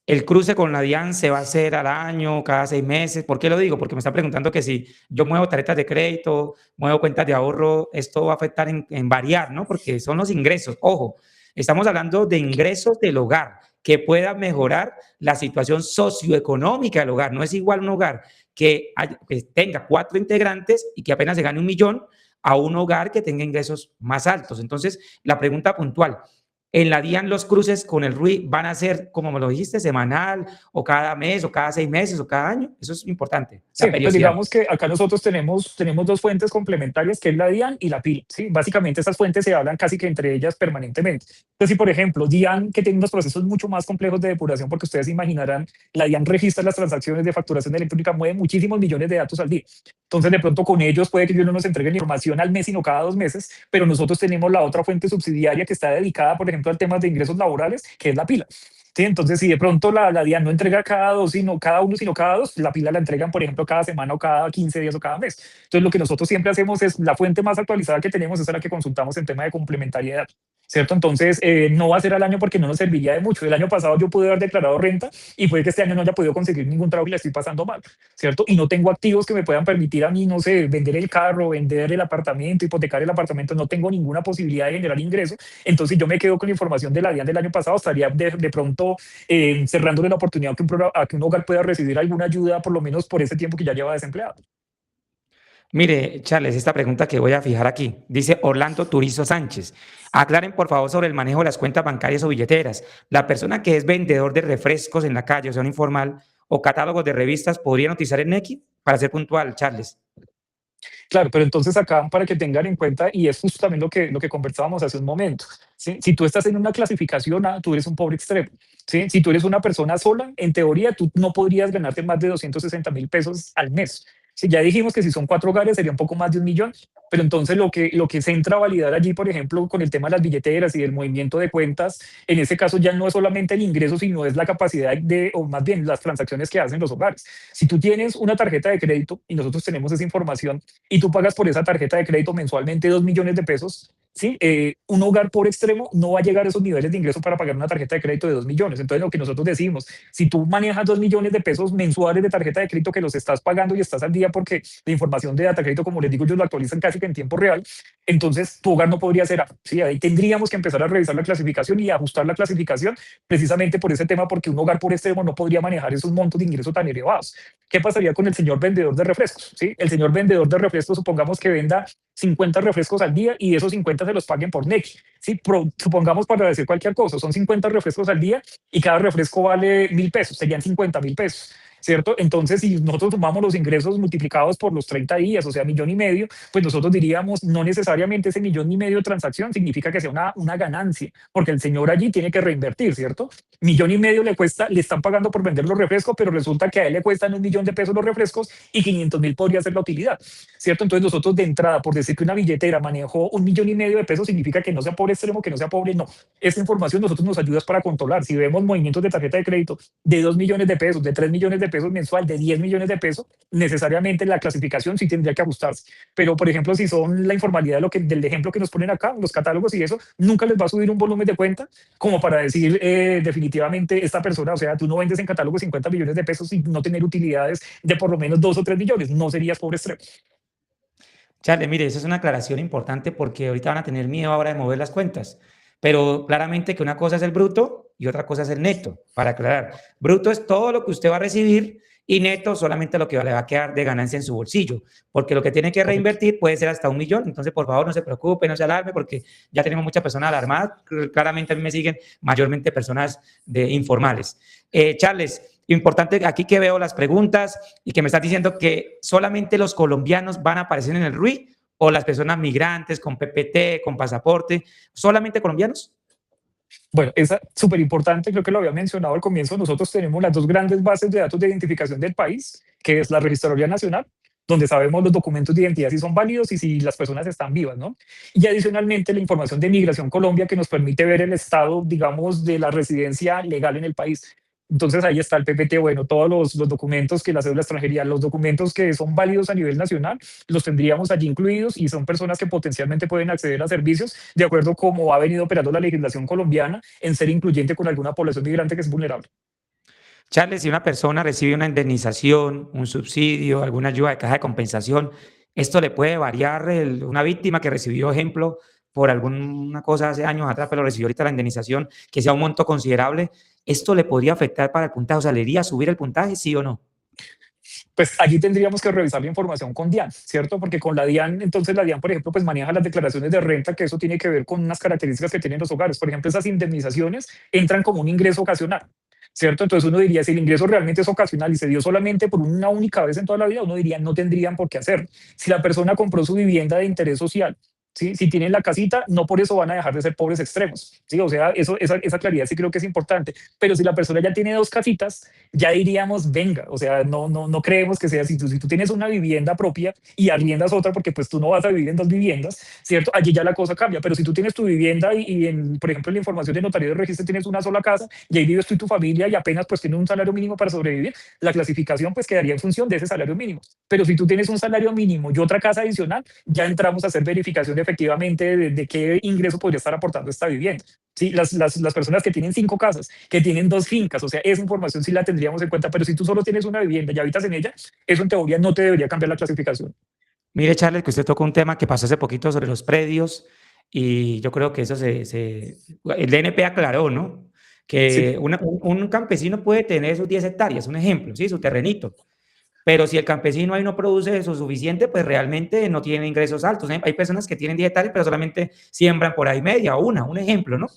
¿El cruce con la DIAN se va a hacer al año, cada 6 meses? ¿Por qué lo digo? Porque me está preguntando que si yo muevo tarjetas de crédito, muevo cuentas de ahorro, esto va a afectar en variar, ¿no? Porque son los ingresos. Ojo, estamos hablando de ingresos del hogar que puedan mejorar la situación socioeconómica del hogar. No es igual un hogar que tenga 4 integrantes y que apenas se gane 1 millón a un hogar que tenga ingresos más altos. Entonces, la pregunta puntual, En la DIAN los cruces con el RUI van a ser, como me lo dijiste, semanal, o cada mes, o cada 6 meses, o cada año. Eso es importante, la Sí, pues periodicidad. digamos que acá nosotros tenemos dos fuentes complementarias, que es la DIAN y la PIL, ¿sí? Básicamente estas fuentes se hablan casi que entre ellas permanentemente. Entonces, si por ejemplo DIAN, que tiene unos procesos mucho más complejos de depuración, porque ustedes se imaginarán, la DIAN registra las transacciones de facturación electrónica, mueve muchísimos millones de datos al día. Entonces, de pronto con ellos puede que ellos no nos entreguen información al mes, sino cada 2 meses, pero nosotros tenemos la otra fuente subsidiaria que está dedicada, por ejemplo, al tema de ingresos laborales, que es la PILA. Sí, entonces, si de pronto la DIAN no entrega cada dos, sino cada uno, sino cada dos, la pila la entregan, por ejemplo, cada semana o cada 15 días o cada mes. Entonces, lo que nosotros siempre hacemos es la fuente más actualizada que tenemos, esa es la que consultamos en tema de complementariedad, ¿cierto? Entonces, no va a ser al año porque no nos serviría de mucho. El año pasado yo pude haber declarado renta y puede que este año no haya podido conseguir ningún trabajo y la estoy pasando mal, ¿cierto? Y no tengo activos que me puedan permitir a mí, no sé, vender el carro, vender el apartamento, hipotecar el apartamento, no tengo ninguna posibilidad de generar ingresos. Entonces, yo me quedo con la información de la DIAN del año pasado, estaría de pronto cerrándole la oportunidad a que un hogar pueda recibir alguna ayuda, por lo menos por ese tiempo que ya lleva desempleado. Mire, Charles, esta pregunta que voy a fijar aquí. Dice Orlando Turizo Sánchez. Aclaren, por favor, sobre el manejo de las cuentas bancarias o billeteras. La persona que es vendedor de refrescos en la calle, o sea, un informal, o catálogos de revistas, ¿podrían utilizar el Nequi? Para ser puntual, Charles. Claro, pero entonces acá para que tengan en cuenta, y es justo también lo que conversábamos hace un momento, ¿sí? Si tú estás en una clasificación A, tú eres un pobre extremo, ¿sí? Si tú eres una persona sola, en teoría tú no podrías ganarte más de 260.000 pesos al mes. Si ya dijimos que si son 4 hogares sería un poco más de 1 millón, pero entonces lo que se entra a validar allí, por ejemplo, con el tema de las billeteras y el movimiento de cuentas, en ese caso ya no es solamente el ingreso, sino es la capacidad de, o más bien las transacciones que hacen los hogares. Si tú tienes una tarjeta de crédito y nosotros tenemos esa información, y tú pagas por esa tarjeta de crédito mensualmente 2 millones de pesos, ¿sí? Un hogar por extremo no va a llegar a esos niveles de ingreso para pagar una tarjeta de crédito de 2 millones. Entonces, lo que nosotros decimos, si tú manejas 2 millones de pesos mensuales de tarjeta de crédito que los estás pagando y estás al día porque la información de data crédito, como les digo, ellos lo actualizan casi que en tiempo real, entonces tu hogar no podría ser A, ¿sí? Ahí tendríamos que empezar a revisar la clasificación y ajustar la clasificación precisamente por ese tema, porque un hogar por extremo no podría manejar esos montos de ingreso tan elevados. ¿Qué pasaría con el señor vendedor de refrescos? ¿Sí? El señor vendedor de refrescos, supongamos que venda 50 refrescos al día y esos 50 se los paguen por Nequi. ¿Sí? Supongamos, para decir cualquier cosa, son 50 refrescos al día y cada refresco vale 1.000 pesos, serían 50.000 pesos. ¿Cierto? Entonces, si nosotros sumamos los ingresos multiplicados por los 30 días, o sea, 1,5 millones, pues nosotros diríamos, no necesariamente ese 1,5 millones de transacción significa que sea una ganancia, porque el señor allí tiene que reinvertir, ¿cierto? 1,5 millones le cuesta, le están pagando por vender los refrescos, pero resulta que a él le cuestan 1 millón de pesos los refrescos y 500.000 podría ser la utilidad, ¿cierto? Entonces nosotros de entrada, por decir que una billetera manejó 1,5 millones de pesos, significa que no sea pobre extremo, que no sea pobre, no. Esta información nosotros nos ayuda para controlar. Si vemos movimientos de tarjeta de crédito de 2 millones de pesos, de 3 millones de pesos mensual, de 10 millones de pesos, necesariamente la clasificación sí tendría que ajustarse. Pero, por ejemplo, si son la informalidad del ejemplo que nos ponen acá, los catálogos y eso, nunca les va a subir un volumen de cuenta como para decir definitivamente esta persona, o sea, tú no vendes en catálogo 50 millones de pesos y no tener utilidades de por lo menos 2 o 3 millones, no serías pobre extremo. Charles, mire, eso es una aclaración importante porque ahorita van a tener miedo ahora de mover las cuentas. Pero claramente que una cosa es el bruto y otra cosa es el neto, para aclarar. Bruto es todo lo que usted va a recibir y neto solamente lo que le va a quedar de ganancia en su bolsillo, porque lo que tiene que Correcto. reinvertir puede ser hasta 1 millón. Entonces, por favor, no se preocupe, no se alarme, porque ya tenemos muchas personas alarmadas. Claramente a mí me siguen mayormente personas informales. Charles, importante aquí que veo las preguntas y que me estás diciendo que solamente los colombianos van a aparecer en el RUI o las personas migrantes con PPT, con pasaporte, solamente colombianos. Bueno, es súper importante, creo que lo había mencionado al comienzo, nosotros tenemos las dos grandes bases de datos de identificación del país, que es la Registraduría Nacional, donde sabemos los documentos de identidad si son válidos y si las personas están vivas, ¿no? Y adicionalmente la información de Migración Colombia que nos permite ver el estado, digamos, de la residencia legal en el país. Entonces ahí está el PPT, bueno, todos los documentos que la cédula de extranjería, los documentos que son válidos a nivel nacional, los tendríamos allí incluidos y son personas que potencialmente pueden acceder a servicios de acuerdo a cómo ha venido operando la legislación colombiana en ser incluyente con alguna población migrante que es vulnerable. Charles, si una persona recibe una indemnización, un subsidio, alguna ayuda de caja de compensación, esto le puede variar una víctima que recibió, ejemplo, por alguna cosa hace años atrás, pero recibió ahorita la indemnización, que sea un monto considerable, ¿esto le podría afectar para el puntaje? O sea, ¿le iría a subir el puntaje, sí o no? Pues allí tendríamos que revisar la información con DIAN, ¿cierto? Porque con la DIAN, entonces la DIAN, por ejemplo, pues maneja las declaraciones de renta, que eso tiene que ver con unas características que tienen los hogares. Por ejemplo, esas indemnizaciones entran como un ingreso ocasional, ¿cierto? Entonces uno diría, si el ingreso realmente es ocasional y se dio solamente por una única vez en toda la vida, uno diría, no tendrían por qué hacerlo. Si la persona compró su vivienda de interés social, ¿sí? Si tienen la casita, no por eso van a dejar de ser pobres extremos, ¿sí? O sea, esa claridad sí creo que es importante. Pero si la persona ya tiene dos casitas, ya diríamos, venga, o sea, no creemos que sea así. Si tú tienes una vivienda propia y arriendas otra, porque pues tú no vas a vivir en dos viviendas, ¿cierto? Allí ya la cosa cambia. Pero si tú tienes tu vivienda por ejemplo, en la información de notario de registro tienes una sola casa y ahí vives tú y tu familia y apenas pues tienes un salario mínimo para sobrevivir, la clasificación pues quedaría en función de ese salario mínimo. Pero si tú tienes un salario mínimo y otra casa adicional, ya entramos a hacer verificación efectivamente de qué ingreso podría estar aportando esta vivienda. Sí, las personas que tienen 5 casas, que tienen 2 fincas, o sea, esa información sí la tendríamos en cuenta, pero si tú solo tienes una vivienda y habitas en ella, eso en teoría no te debería cambiar la clasificación. Mire, Charles, que usted tocó un tema que pasó hace poquito sobre los predios y yo creo que eso el DNP aclaró, ¿no? Sí, Que un campesino puede tener sus 10 hectáreas, un ejemplo, ¿sí? Su terrenito. Pero si el campesino ahí no produce eso suficiente, pues realmente no tiene ingresos altos. Hay personas que tienen 10 hectáreas, pero solamente siembran por ahí media o un ejemplo, ¿no?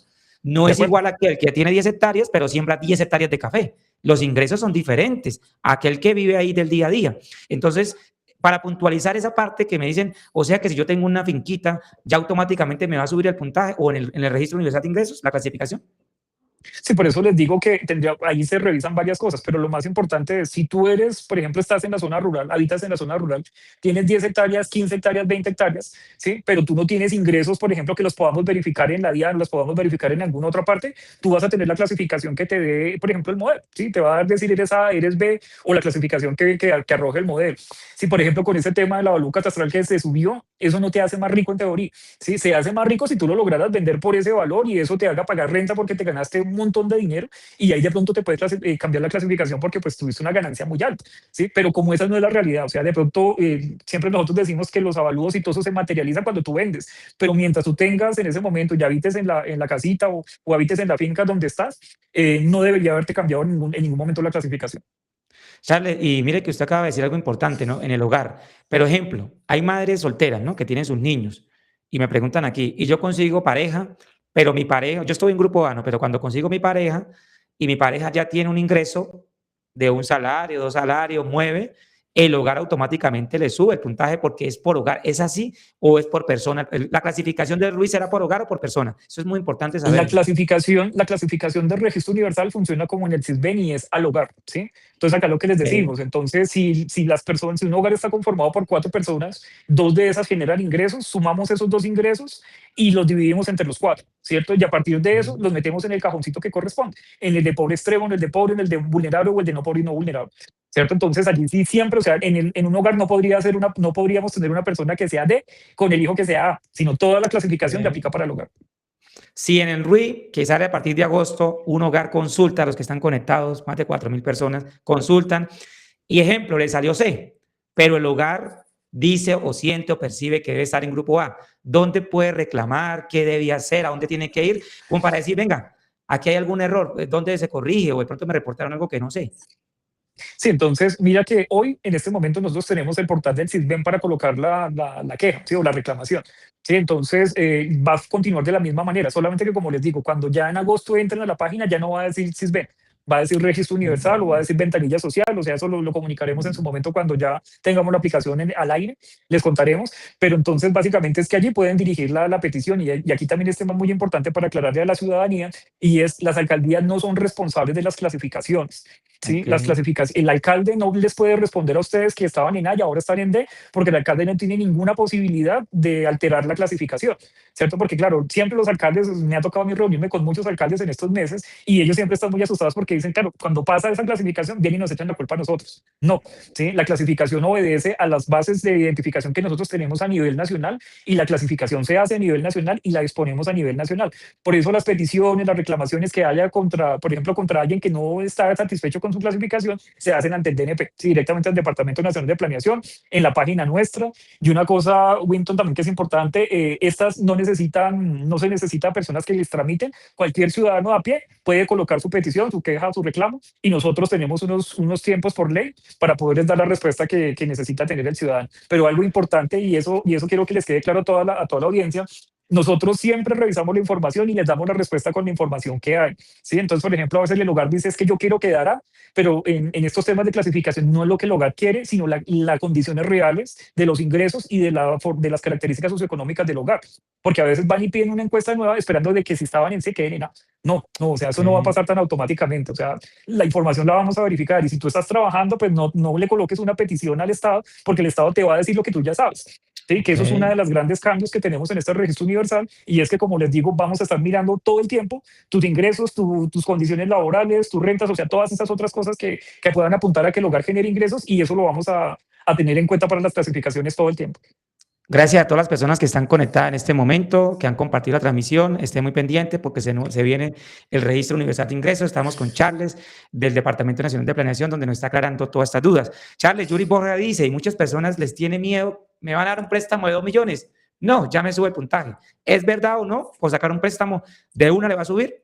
No de es acuerdo. igual a aquel que tiene 10 hectáreas, pero siembra 10 hectáreas de café. Los ingresos son diferentes a aquel que vive ahí del día a día. Entonces, para puntualizar esa parte que me dicen, o sea que si yo tengo una finquita, ya automáticamente me va a subir el puntaje o en el registro universal de ingresos, la clasificación. Sí, por eso les digo que ahí se revisan varias cosas, pero lo más importante es si tú eres, por ejemplo, estás en la zona rural, habitas en la zona rural, tienes 10 hectáreas, 15 hectáreas, 20 hectáreas, ¿sí? Pero tú no tienes ingresos, por ejemplo, que los podamos verificar en la DIAN, los podamos verificar en alguna otra parte, tú vas a tener la clasificación que te dé, por ejemplo, el modelo, ¿sí? Te va a dar decir eres A, eres B o la clasificación que arroje el modelo. Si, por ejemplo, con ese tema de la valor catastral que se subió, eso no te hace más rico en teoría, ¿sí? Se hace más rico si tú lo lograras vender por ese valor y eso te haga pagar renta porque te ganaste un montón de dinero y ahí de pronto te puedes cambiar la clasificación porque pues tuviste una ganancia muy alta, ¿sí? Pero como esa no es la realidad, o sea, de pronto siempre nosotros decimos que los avalúos y todo eso se materializa cuando tú vendes, pero mientras tú tengas en ese momento, ya habites en la casita o habites en la finca donde estás, no debería haberte cambiado en ningún momento la clasificación. Charles, y mire que usted acaba de decir algo importante, ¿no? En el hogar. Pero ejemplo, hay madres solteras, ¿no? Que tienen sus niños y me preguntan aquí, y yo consigo pareja, pero mi pareja, yo estoy en grupo A, ¿no? Pero cuando consigo mi pareja y mi pareja ya tiene un ingreso de un salario, dos salarios, mueve, el hogar automáticamente le sube el puntaje porque es por hogar. ¿Es así o es por persona? La clasificación de Luis será por hogar o por persona. Eso es muy importante saberlo. La clasificación del registro universal funciona como en el CISBEN y es al hogar, ¿sí? Entonces acá lo que les Okay. decimos, entonces si las personas, si un hogar está conformado por 4 personas, 2 de esas generan ingresos, sumamos esos 2 ingresos y los dividimos entre los 4, ¿cierto? Y a partir de eso los metemos en el cajoncito que corresponde, en el de pobre extremo, en el de pobre, en el de vulnerable o el de no pobre y no vulnerable. ¿Cierto? Entonces allí sí siempre, o sea, en un hogar no podríamos tener una persona que sea D con el hijo que sea A, sino toda la clasificación le aplica para el hogar. Si en el RUI, que sale a partir de agosto, un hogar consulta a los que están conectados, más de 4.000 personas consultan, y ejemplo, le salió C, pero el hogar dice o siente o percibe que debe estar en grupo A. ¿Dónde puede reclamar? ¿Qué debía hacer? ¿A dónde tiene que ir? Como para decir, venga, aquí hay algún error, ¿dónde se corrige? O de pronto me reportaron algo que no sé. Sí, entonces mira que hoy en este momento nosotros tenemos el portal del CISBEN para colocar la queja, ¿sí? O la reclamación. Sí, entonces va a continuar de la misma manera, solamente que como les digo, cuando ya en agosto entren a la página ya no va a decir CISBEN, va a decir registro universal o va a decir ventanilla social, o sea, eso lo comunicaremos en su momento cuando ya tengamos la aplicación al aire, les contaremos, pero entonces básicamente es que allí pueden dirigir la petición y aquí también es tema muy importante para aclararle a la ciudadanía y es las alcaldías no son responsables de las clasificaciones. ¿Sí? Ok. Las clasificaciones, el alcalde no les puede responder a ustedes que estaban en A y ahora están en D, porque el alcalde no tiene ninguna posibilidad de alterar la clasificación, ¿cierto? Porque claro, siempre los alcaldes, me ha tocado a mí reunirme con muchos alcaldes en estos meses y ellos siempre están muy asustados porque dicen, claro, cuando pasa esa clasificación, vienen y nos echan la culpa a nosotros. No, ¿sí? La clasificación obedece a las bases de identificación que nosotros tenemos a nivel nacional y la clasificación se hace a nivel nacional y la disponemos a nivel nacional. Por eso las peticiones, las reclamaciones que haya contra, por ejemplo, contra alguien que no está satisfecho con con su clasificación se hacen ante el DNP, sí, directamente al Departamento Nacional de Planeación, en la página nuestra. Y una cosa, Winton, también que es importante, estas no se necesita personas que les tramiten. Cualquier ciudadano a pie puede colocar su petición, su queja, su reclamo, y nosotros tenemos unos tiempos por ley para poderles dar la respuesta que necesita tener el ciudadano. Pero algo importante, y eso quiero que les quede claro a toda la audiencia, nosotros siempre revisamos la información y les damos la respuesta con la información que hay, ¿sí? Entonces, por ejemplo, a veces el hogar dice es que yo quiero quedar A, pero en estos temas de clasificación no es lo que el hogar quiere, sino las condiciones reales de los ingresos y de las características socioeconómicas del hogar. Porque a veces van y piden una encuesta nueva esperando de que si estaban en C queden en A. No, no, o sea, eso no va a Ok. pasar tan automáticamente. O sea, la información la vamos a verificar y si tú estás trabajando, pues no le coloques una petición al Estado porque el Estado te va a decir lo que tú ya sabes. Sí, que Ok. eso es una de las grandes cambios que tenemos en este registro universal y es que, como les digo, vamos a estar mirando todo el tiempo tus ingresos, tus condiciones laborales, tus rentas, o sea, todas esas otras cosas que puedan apuntar a que el hogar genere ingresos y eso lo vamos a tener en cuenta para las clasificaciones todo el tiempo. Gracias a todas las personas que están conectadas en este momento, que han compartido la transmisión. Esté muy pendiente porque se viene el Registro Universal de Ingresos. Estamos con Charles del Departamento Nacional de Planeación, donde nos está aclarando todas estas dudas. Charles, Yuri Borja dice, y muchas personas les tiene miedo, ¿me van a dar un préstamo de 2 millones? No, ya me sube el puntaje. ¿Es verdad o no? ¿Por sacar un préstamo de una le va a subir?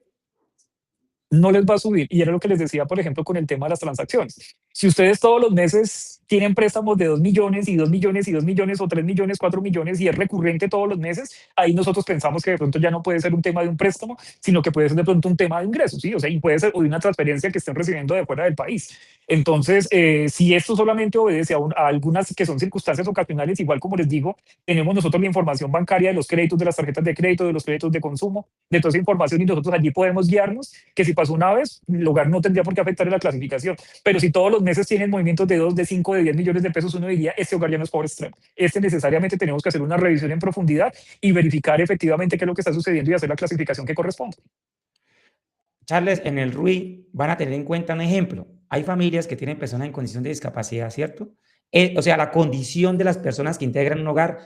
No les va a subir. Y era lo que les decía, por ejemplo, con el tema de las transacciones. Si ustedes todos los meses tienen préstamos de 2 millones y 2 millones y 2 millones o 3 millones, 4 millones y es recurrente todos los meses, ahí nosotros pensamos que de pronto ya no puede ser un tema de un préstamo, sino que puede ser de pronto un tema de ingresos, ¿sí? O sea, y puede ser o de una transferencia que estén recibiendo de fuera del país. Entonces, si esto solamente obedece a algunas que son circunstancias ocasionales, igual como les digo, tenemos nosotros la información bancaria de los créditos, de las tarjetas de crédito, de los créditos de consumo, de toda esa información y nosotros allí podemos guiarnos que si pasó una vez, el hogar no tendría por qué afectar en la clasificación. Pero si todos los meses tienen movimientos de 2, de 5, de 10 millones de pesos, uno diría, este hogar ya no es pobre extremo. Este necesariamente tenemos que hacer una revisión en profundidad y verificar efectivamente qué es lo que está sucediendo y hacer la clasificación que corresponde. Charles, en el RUI van a tener en cuenta un ejemplo. Hay familias que tienen personas en condición de discapacidad, ¿cierto? O sea, la condición de las personas que integran un hogar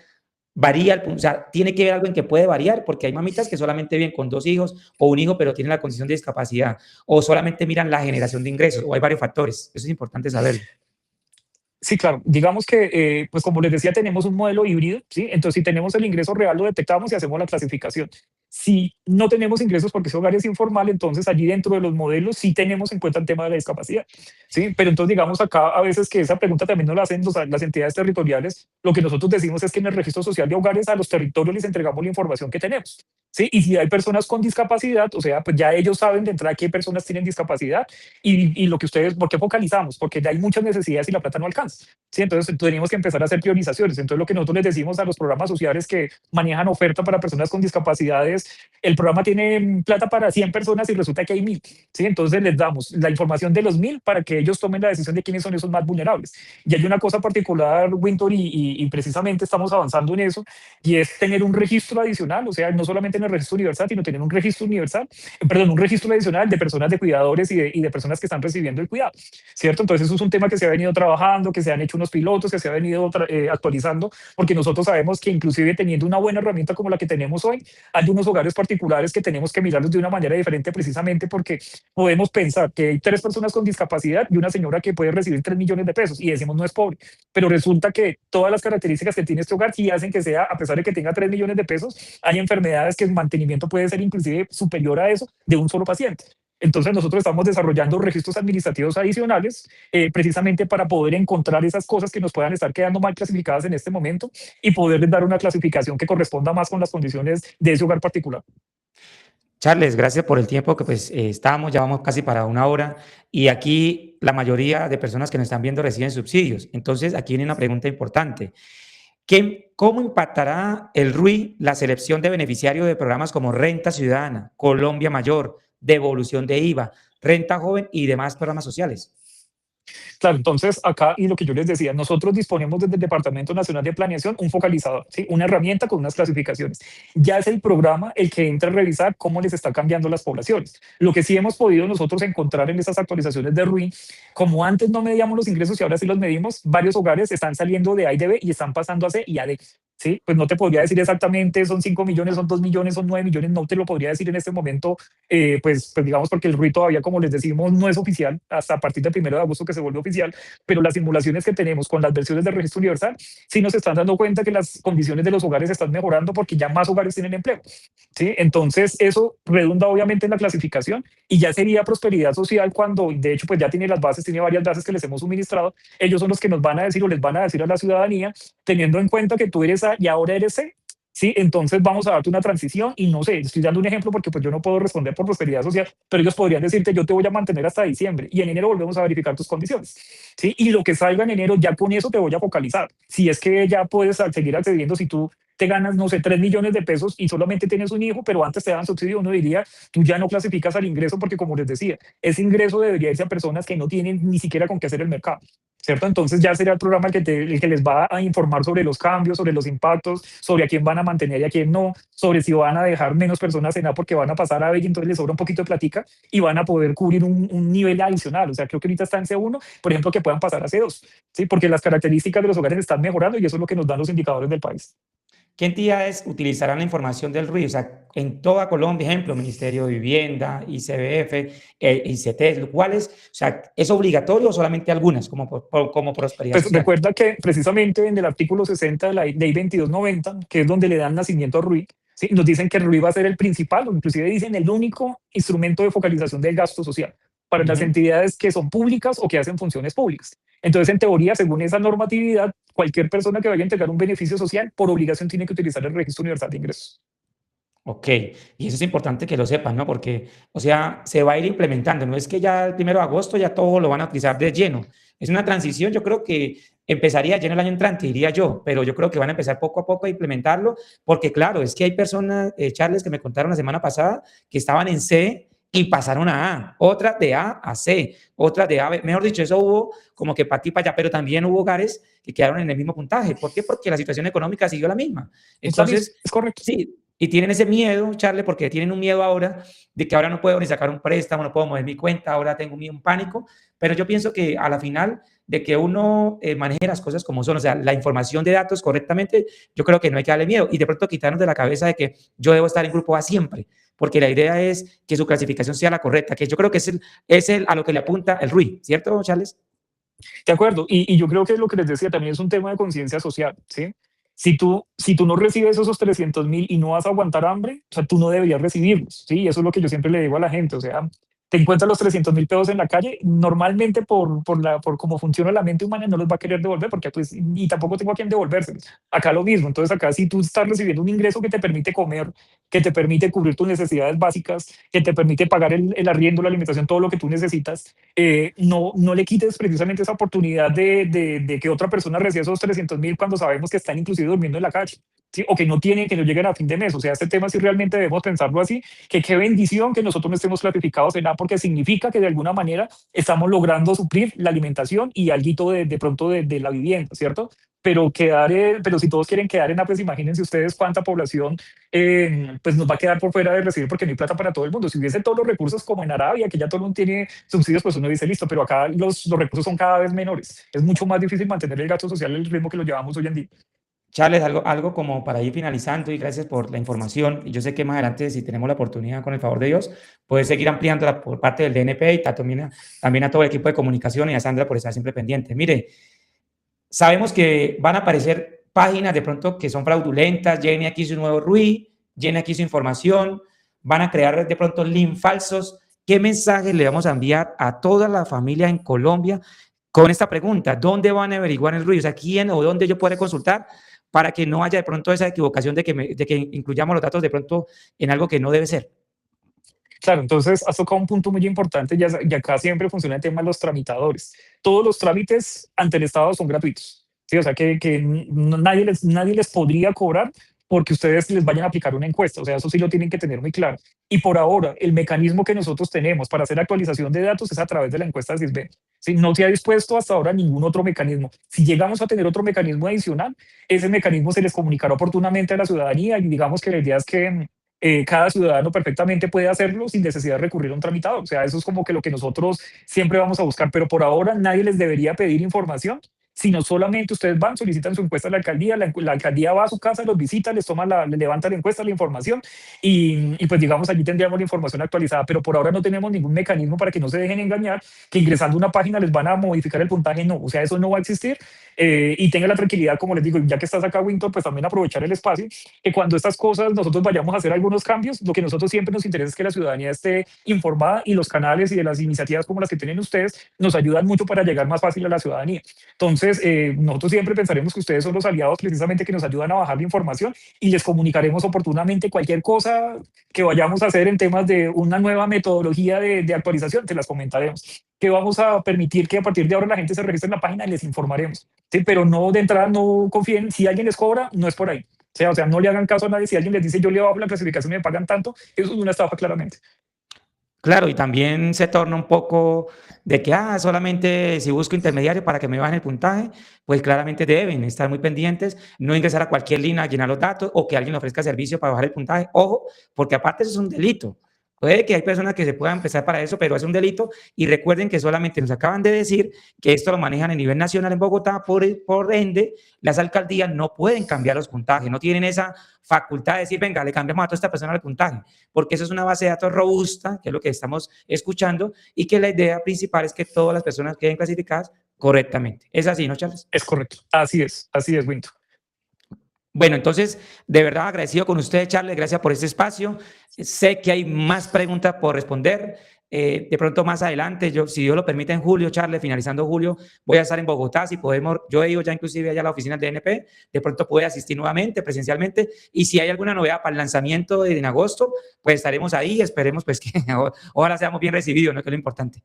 varía, o sea, tiene que ver algo en que puede variar, porque hay mamitas que solamente viven con 2 hijos o un hijo, pero tienen la condición de discapacidad, o solamente miran la generación de ingresos, o hay varios factores. Eso es importante saberlo. Sí, claro. Digamos que, pues como les decía, tenemos un modelo híbrido, ¿sí? Entonces, si tenemos el ingreso real, lo detectamos y hacemos la clasificación. Si no tenemos ingresos porque ese hogar es informal, entonces allí dentro de los modelos sí tenemos en cuenta el tema de la discapacidad, ¿sí? Pero entonces, digamos acá a veces que esa pregunta también nos la hacen las entidades territoriales, lo que nosotros decimos es que en el registro social de hogares a los territorios les entregamos la información que tenemos, ¿sí? Y si hay personas con discapacidad, o sea, pues ya ellos saben de entrada qué personas tienen discapacidad y lo que ustedes, ¿por qué focalizamos? Porque ya hay muchas necesidades y la plata no alcanza. Sí, entonces tenemos que empezar a hacer priorizaciones. Entonces, lo que nosotros les decimos a los programas sociales que manejan oferta para personas con discapacidades, el programa tiene plata para 100 personas y resulta que hay 1000. ¿Sí? Entonces, les damos la información de los 1000 para que ellos tomen la decisión de quiénes son esos más vulnerables. Y hay una cosa particular, Winter, y precisamente estamos avanzando en eso, y es tener un registro adicional, o sea, no solamente en el registro universal, sino tener un registro universal, perdón, un registro adicional de personas de cuidadores y de personas que están recibiendo el cuidado, ¿cierto? Entonces, eso es un tema que se ha venido trabajando, que se han hecho unos pilotos, que se ha venido actualizando, porque nosotros sabemos que inclusive teniendo una buena herramienta como la que tenemos hoy, hay unos hogares particulares que tenemos que mirarlos de una manera diferente precisamente porque podemos pensar que hay 3 personas con discapacidad y una señora que puede recibir 3 millones de pesos y decimos no es pobre, pero resulta que todas las características que tiene este hogar sí hacen que sea, a pesar de que tenga 3 millones de pesos, hay enfermedades que el mantenimiento puede ser inclusive superior a eso de un solo paciente. Entonces nosotros estamos desarrollando registros administrativos adicionales precisamente para poder encontrar esas cosas que nos puedan estar quedando mal clasificadas en este momento y poderles dar una clasificación que corresponda más con las condiciones de ese hogar particular. Charles, gracias por el tiempo que pues estamos, ya vamos casi para 1 hora y aquí la mayoría de personas que nos están viendo reciben subsidios. Entonces, aquí viene una pregunta importante. ¿Cómo impactará el RUI la selección de beneficiarios de programas como Renta Ciudadana, Colombia Mayor, devolución de IVA, Renta Joven y demás programas sociales? Claro, entonces acá, y lo que yo les decía, nosotros disponemos desde el Departamento Nacional de Planeación un focalizador, ¿sí? Una herramienta con unas clasificaciones. Ya es el programa el que entra a revisar cómo les está cambiando las poblaciones. Lo que sí hemos podido nosotros encontrar en esas actualizaciones de RUI, como antes no medíamos los ingresos y ahora sí los medimos, varios hogares están saliendo de A y de B y están pasando a C y a D. ¿sí? Pues no te podría decir exactamente, son 5 millones, son 2 millones, son 9 millones, no te lo podría decir en este momento, pues digamos porque el RUI todavía, como les decimos, no es oficial, hasta a partir del 1 de agosto que se vuelve oficial, pero las simulaciones que tenemos con las versiones del registro universal, sí nos están dando cuenta que las condiciones de los hogares están mejorando porque ya más hogares tienen empleo, ¿sí? Entonces eso redunda obviamente en la clasificación y ya sería prosperidad social cuando, de hecho, pues ya tiene las bases, tiene varias bases que les hemos suministrado, ellos son los que nos van a decir o les van a decir a la ciudadanía, teniendo en cuenta que tú eres A y ahora eres C, ¿sí? Entonces vamos a darte una transición y no sé, estoy dando un ejemplo porque pues yo no puedo responder por prosperidad social, pero ellos podrían decirte yo te voy a mantener hasta diciembre y en enero volvemos a verificar tus condiciones, ¿sí? Y lo que salga en enero ya con eso te voy a focalizar. Si es que ya puedes seguir accediendo, si tú te ganas, no sé, 3 millones de pesos y solamente tienes un hijo, pero antes te dan subsidio, uno diría, tú ya no clasificas al ingreso porque como les decía, ese ingreso debería irse a personas que no tienen ni siquiera con qué hacer el mercado. ¿Cierto? Entonces ya será el programa el que les va a informar sobre los cambios, sobre los impactos, sobre a quién van a mantener y a quién no, sobre si van a dejar menos personas en A porque van a pasar a B y entonces les sobra un poquito de platica y van a poder cubrir un nivel adicional. O sea, creo que ahorita está en C1, por ejemplo, que puedan pasar a C2, ¿sí? Porque las características de los hogares están mejorando y eso es lo que nos dan los indicadores del país. ¿Qué entidades utilizarán la información del RUI? O sea, en toda Colombia, ejemplo, Ministerio de Vivienda, ICBF, ICT, ¿cuáles? O sea, ¿es obligatorio o solamente algunas, como prosperidad Pues social? recuerda que precisamente en el artículo 60 de la ley 2290, que es donde le dan nacimiento a RUI, ¿sí? Nos dicen que el RUI va a ser el principal, o inclusive dicen el único instrumento de focalización del gasto social para las Ujú. entidades que son públicas o que hacen funciones públicas. Entonces, en teoría, según esa normatividad, cualquier persona que vaya a entregar un beneficio social, por obligación tiene que utilizar el Registro Universal de Ingresos. Ok, y eso es importante que lo sepan, ¿no? Porque, o sea, se va a ir implementando, no es que ya el 1 de agosto ya todo lo van a utilizar de lleno. Es una transición, yo creo que empezaría lleno el año entrante, diría yo, pero yo creo que van a empezar poco a poco a implementarlo, porque claro, es que hay personas, Charles, que me contaron la semana pasada que estaban en C y pasaron a A, otras de A a C, otras de A a B. Mejor dicho, eso hubo como que para aquí para allá, pero también hubo hogares que quedaron en el mismo puntaje. ¿Por qué? Porque la situación económica siguió la misma. Es la misma, Entonces, es correcto. sí, y tienen ese miedo, Charles, porque tienen un miedo ahora de que ahora no puedo ni sacar un préstamo, no puedo mover mi cuenta, ahora tengo un pánico, pero yo pienso que a la final de que uno maneje las cosas como son, o sea, la información de datos correctamente, yo creo que no hay que darle miedo y de pronto quitarnos de la cabeza de que yo debo estar en grupo A siempre, porque la idea es que su clasificación sea la correcta, que yo creo que es a lo que le apunta el RUI, ¿cierto, Charles? De acuerdo, y yo creo que lo que les decía también es un tema de conciencia social, ¿sí? Si tú no recibes esos 300.000 y no vas a aguantar hambre, o sea, tú no deberías recibirlos, ¿sí? Y eso es lo que yo siempre le digo a la gente, o sea, te encuentras los 300.000 pesos en la calle, normalmente por cómo funciona la mente humana no los va a querer devolver, porque pues, y tampoco tengo a quién devolvérselos. Acá lo mismo, entonces acá si tú estás recibiendo un ingreso que te permite comer, que te permite cubrir tus necesidades básicas, que te permite pagar el arriendo, la alimentación, todo lo que tú necesitas, no le quites precisamente esa oportunidad de que otra persona reciba esos 300.000 cuando sabemos que están inclusive durmiendo en la calle, ¿sí? O que no tienen, que no lleguen a fin de mes. O sea, este tema sí realmente debemos pensarlo así, que qué bendición que nosotros no estemos clasificados en A, porque significa que de alguna manera estamos logrando suplir la alimentación y algo de pronto de la vivienda, ¿cierto? Pero si todos quieren quedar en A, pues imagínense ustedes cuánta población pues nos va a quedar por fuera de recibir porque no hay plata para todo el mundo. Si hubiese todos los recursos como en Arabia, que ya todo el mundo tiene subsidios, pues uno dice listo, pero acá los recursos son cada vez menores. Es mucho más difícil mantener el gasto social al ritmo que lo llevamos hoy en día. Charles, algo como para ir finalizando y gracias por la información. Y yo sé que más adelante, si tenemos la oportunidad, con el favor de Dios, puede seguir ampliándola por parte del DNP y también a todo el equipo de comunicación y a Sandra por estar siempre pendiente. Mire, sabemos que van a aparecer páginas de pronto que son fraudulentas, llene aquí su nuevo RUI, llene aquí su información, van a crear de pronto links falsos. ¿Qué mensaje le vamos a enviar a toda la familia en Colombia con esta pregunta? ¿Dónde van a averiguar el RUI? O sea, ¿quién o dónde yo puedo consultar para que no haya de pronto esa equivocación de que incluyamos los datos de pronto en algo que no debe ser? Claro, entonces has tocado un punto muy importante y acá siempre funciona el tema de los tramitadores. Todos los trámites ante el Estado son gratuitos. Sí, o sea que nadie les podría cobrar porque ustedes les vayan a aplicar una encuesta. O sea, eso sí lo tienen que tener muy claro. Y por ahora, el mecanismo que nosotros tenemos para hacer actualización de datos es a través de la encuesta de CISBEN. Sí, no se ha dispuesto hasta ahora ningún otro mecanismo. Si llegamos a tener otro mecanismo adicional, ese mecanismo se les comunicará oportunamente a la ciudadanía y digamos que la idea es que cada ciudadano perfectamente puede hacerlo sin necesidad de recurrir a un tramitador. O sea, eso es como que lo que nosotros siempre vamos a buscar, pero por ahora nadie les debería pedir información sino solamente ustedes van, solicitan su encuesta a la alcaldía, la alcaldía va a su casa, los visita, les toma le levanta la encuesta, la información, y pues digamos allí tendríamos la información actualizada, pero por ahora no tenemos ningún mecanismo para que no se dejen engañar, que ingresando a una página les van a modificar el puntaje, no, o sea, eso no va a existir. Y tengan la tranquilidad, como les digo, ya que estás acá, Winton, pues también aprovechar el espacio, que cuando estas cosas nosotros vayamos a hacer algunos cambios, lo que nosotros siempre nos interesa es que la ciudadanía esté informada, y los canales y de las iniciativas como las que tienen ustedes nos ayudan mucho para llegar más fácil a la ciudadanía. Entonces, nosotros siempre pensaremos que ustedes son los aliados precisamente que nos ayudan a bajar la información, y les comunicaremos oportunamente cualquier cosa que vayamos a hacer en temas de una nueva metodología de actualización, te las comentaremos. Que vamos a permitir que a partir de ahora la gente se registre en la página y les informaremos. ¿Sí? Pero no, de entrada, no confíen. Si alguien les cobra, no es por ahí. O sea, no le hagan caso a nadie. Si alguien les dice yo le bajo la clasificación y me pagan tanto, eso es una estafa claramente. Claro, y también se torna un poco de que, solamente si busco intermediario para que me bajen el puntaje, pues claramente deben estar muy pendientes, no ingresar a cualquier línea a llenar los datos o que alguien ofrezca servicio para bajar el puntaje. Ojo, porque aparte eso es un delito. Puede que hay personas que se puedan empezar para eso, pero es un delito. Y recuerden que solamente nos acaban de decir que esto lo manejan a nivel nacional en Bogotá, por ende, las alcaldías no pueden cambiar los puntajes, no tienen esa facultad de decir, venga, le cambiamos a toda esta persona el puntaje, porque eso es una base de datos robusta, que es lo que estamos escuchando, y que la idea principal es que todas las personas queden clasificadas correctamente. ¿Es así, no, Charles? Es correcto. Así es, Winton. Bueno, entonces, de verdad agradecido con usted, Charles, gracias por este espacio. Sé que hay más preguntas por responder. De pronto más adelante, si Dios lo permite, en julio, Charles, finalizando julio, voy a estar en Bogotá. Si podemos, yo he ido ya inclusive allá a la oficina del DNP, de pronto puede asistir nuevamente, presencialmente. Y si hay alguna novedad para el lanzamiento en agosto, pues estaremos ahí. Esperemos pues que ojalá seamos bien recibidos, ¿no? Que es lo importante.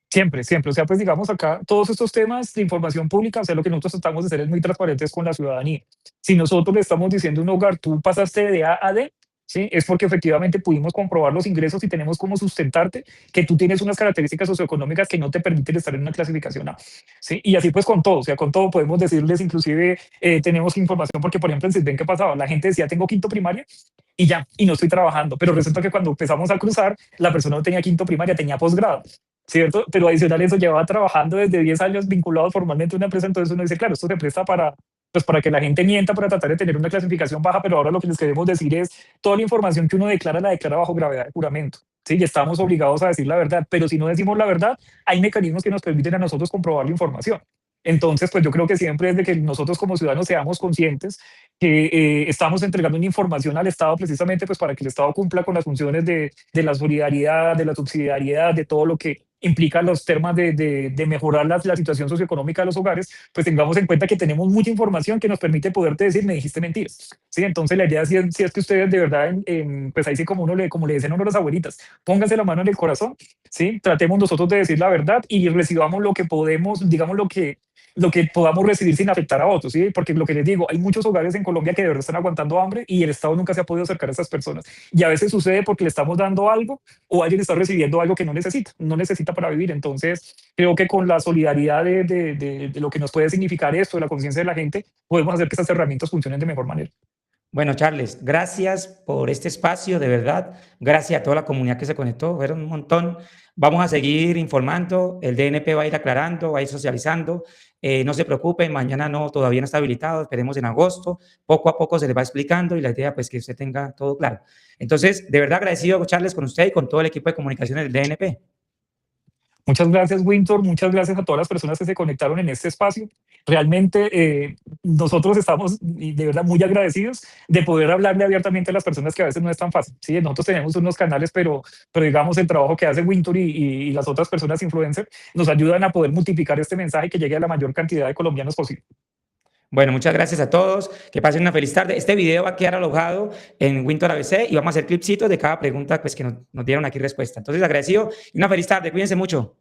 Siempre, siempre. O sea, pues digamos acá, todos estos temas de información pública, o sea, lo que nosotros tratamos de hacer es muy transparentes con la ciudadanía. Si nosotros le estamos diciendo a un hogar, tú pasaste de A a D, ¿sí? Es porque efectivamente pudimos comprobar los ingresos y tenemos cómo sustentarte, que tú tienes unas características socioeconómicas que no te permiten estar en una clasificación A, ¿sí? Y así pues con todo, o sea, con todo podemos decirles, inclusive tenemos información, porque por ejemplo en Sisbén, ¿qué pasaba? La gente decía, tengo quinto primaria y ya, y no estoy trabajando, pero resulta que cuando empezamos a cruzar, la persona no tenía quinto primaria, tenía posgrado. ¿Cierto? Pero adicional a eso llevaba trabajando desde 10 años vinculado formalmente a una empresa, entonces uno dice, claro, esto se presta para, pues para que la gente mienta, para tratar de tener una clasificación baja, pero ahora lo que les queremos decir es, toda la información que uno declara, la declara bajo gravedad de juramento. Sí, y estamos obligados a decir la verdad, pero si no decimos la verdad, hay mecanismos que nos permiten a nosotros comprobar la información. Entonces, pues yo creo que siempre es de que nosotros como ciudadanos seamos conscientes que estamos entregando una información al Estado precisamente pues para que el Estado cumpla con las funciones de la solidaridad, de la subsidiariedad, de todo lo que implica los temas de mejorar la situación socioeconómica de los hogares, pues tengamos en cuenta que tenemos mucha información que nos permite poderte decir, me dijiste mentiras. Sí, entonces la idea si es que ustedes de verdad, pues ahí sí como le dicen a uno las abuelitas, pónganse la mano en el corazón, ¿sí? Tratemos nosotros de decir la verdad y recibamos lo que podemos, digamos lo que podamos recibir sin afectar a otros, ¿sí? Porque lo que les digo, hay muchos hogares en Colombia que de verdad están aguantando hambre y el Estado nunca se ha podido acercar a esas personas. Y a veces sucede porque le estamos dando algo o alguien está recibiendo algo que no necesita para vivir. Entonces, creo que con la solidaridad de lo que nos puede significar esto, de la conciencia de la gente, podemos hacer que estas herramientas funcionen de mejor manera. Bueno, Charles, gracias por este espacio, de verdad. Gracias a toda la comunidad que se conectó, fueron un montón. Vamos a seguir informando, el DNP va a ir aclarando, va a ir socializando. No se preocupen, mañana todavía no está habilitado, esperemos en agosto. Poco a poco se les va explicando y la idea pues que usted tenga todo claro. Entonces, de verdad agradecido, Charles, con usted y con todo el equipo de comunicaciones del DNP. Muchas gracias, Winter. Muchas gracias a todas las personas que se conectaron en este espacio. Realmente nosotros estamos de verdad muy agradecidos de poder hablarle abiertamente a las personas que a veces no es tan fácil. Sí, nosotros tenemos unos canales, pero digamos el trabajo que hace Winter y las otras personas influencers nos ayudan a poder multiplicar este mensaje y que llegue a la mayor cantidad de colombianos posible. Bueno, muchas gracias a todos. Que pasen una feliz tarde. Este video va a quedar alojado en Winter ABC y vamos a hacer clipsitos de cada pregunta pues, que nos dieron aquí respuesta. Entonces, agradecido y una feliz tarde. Cuídense mucho.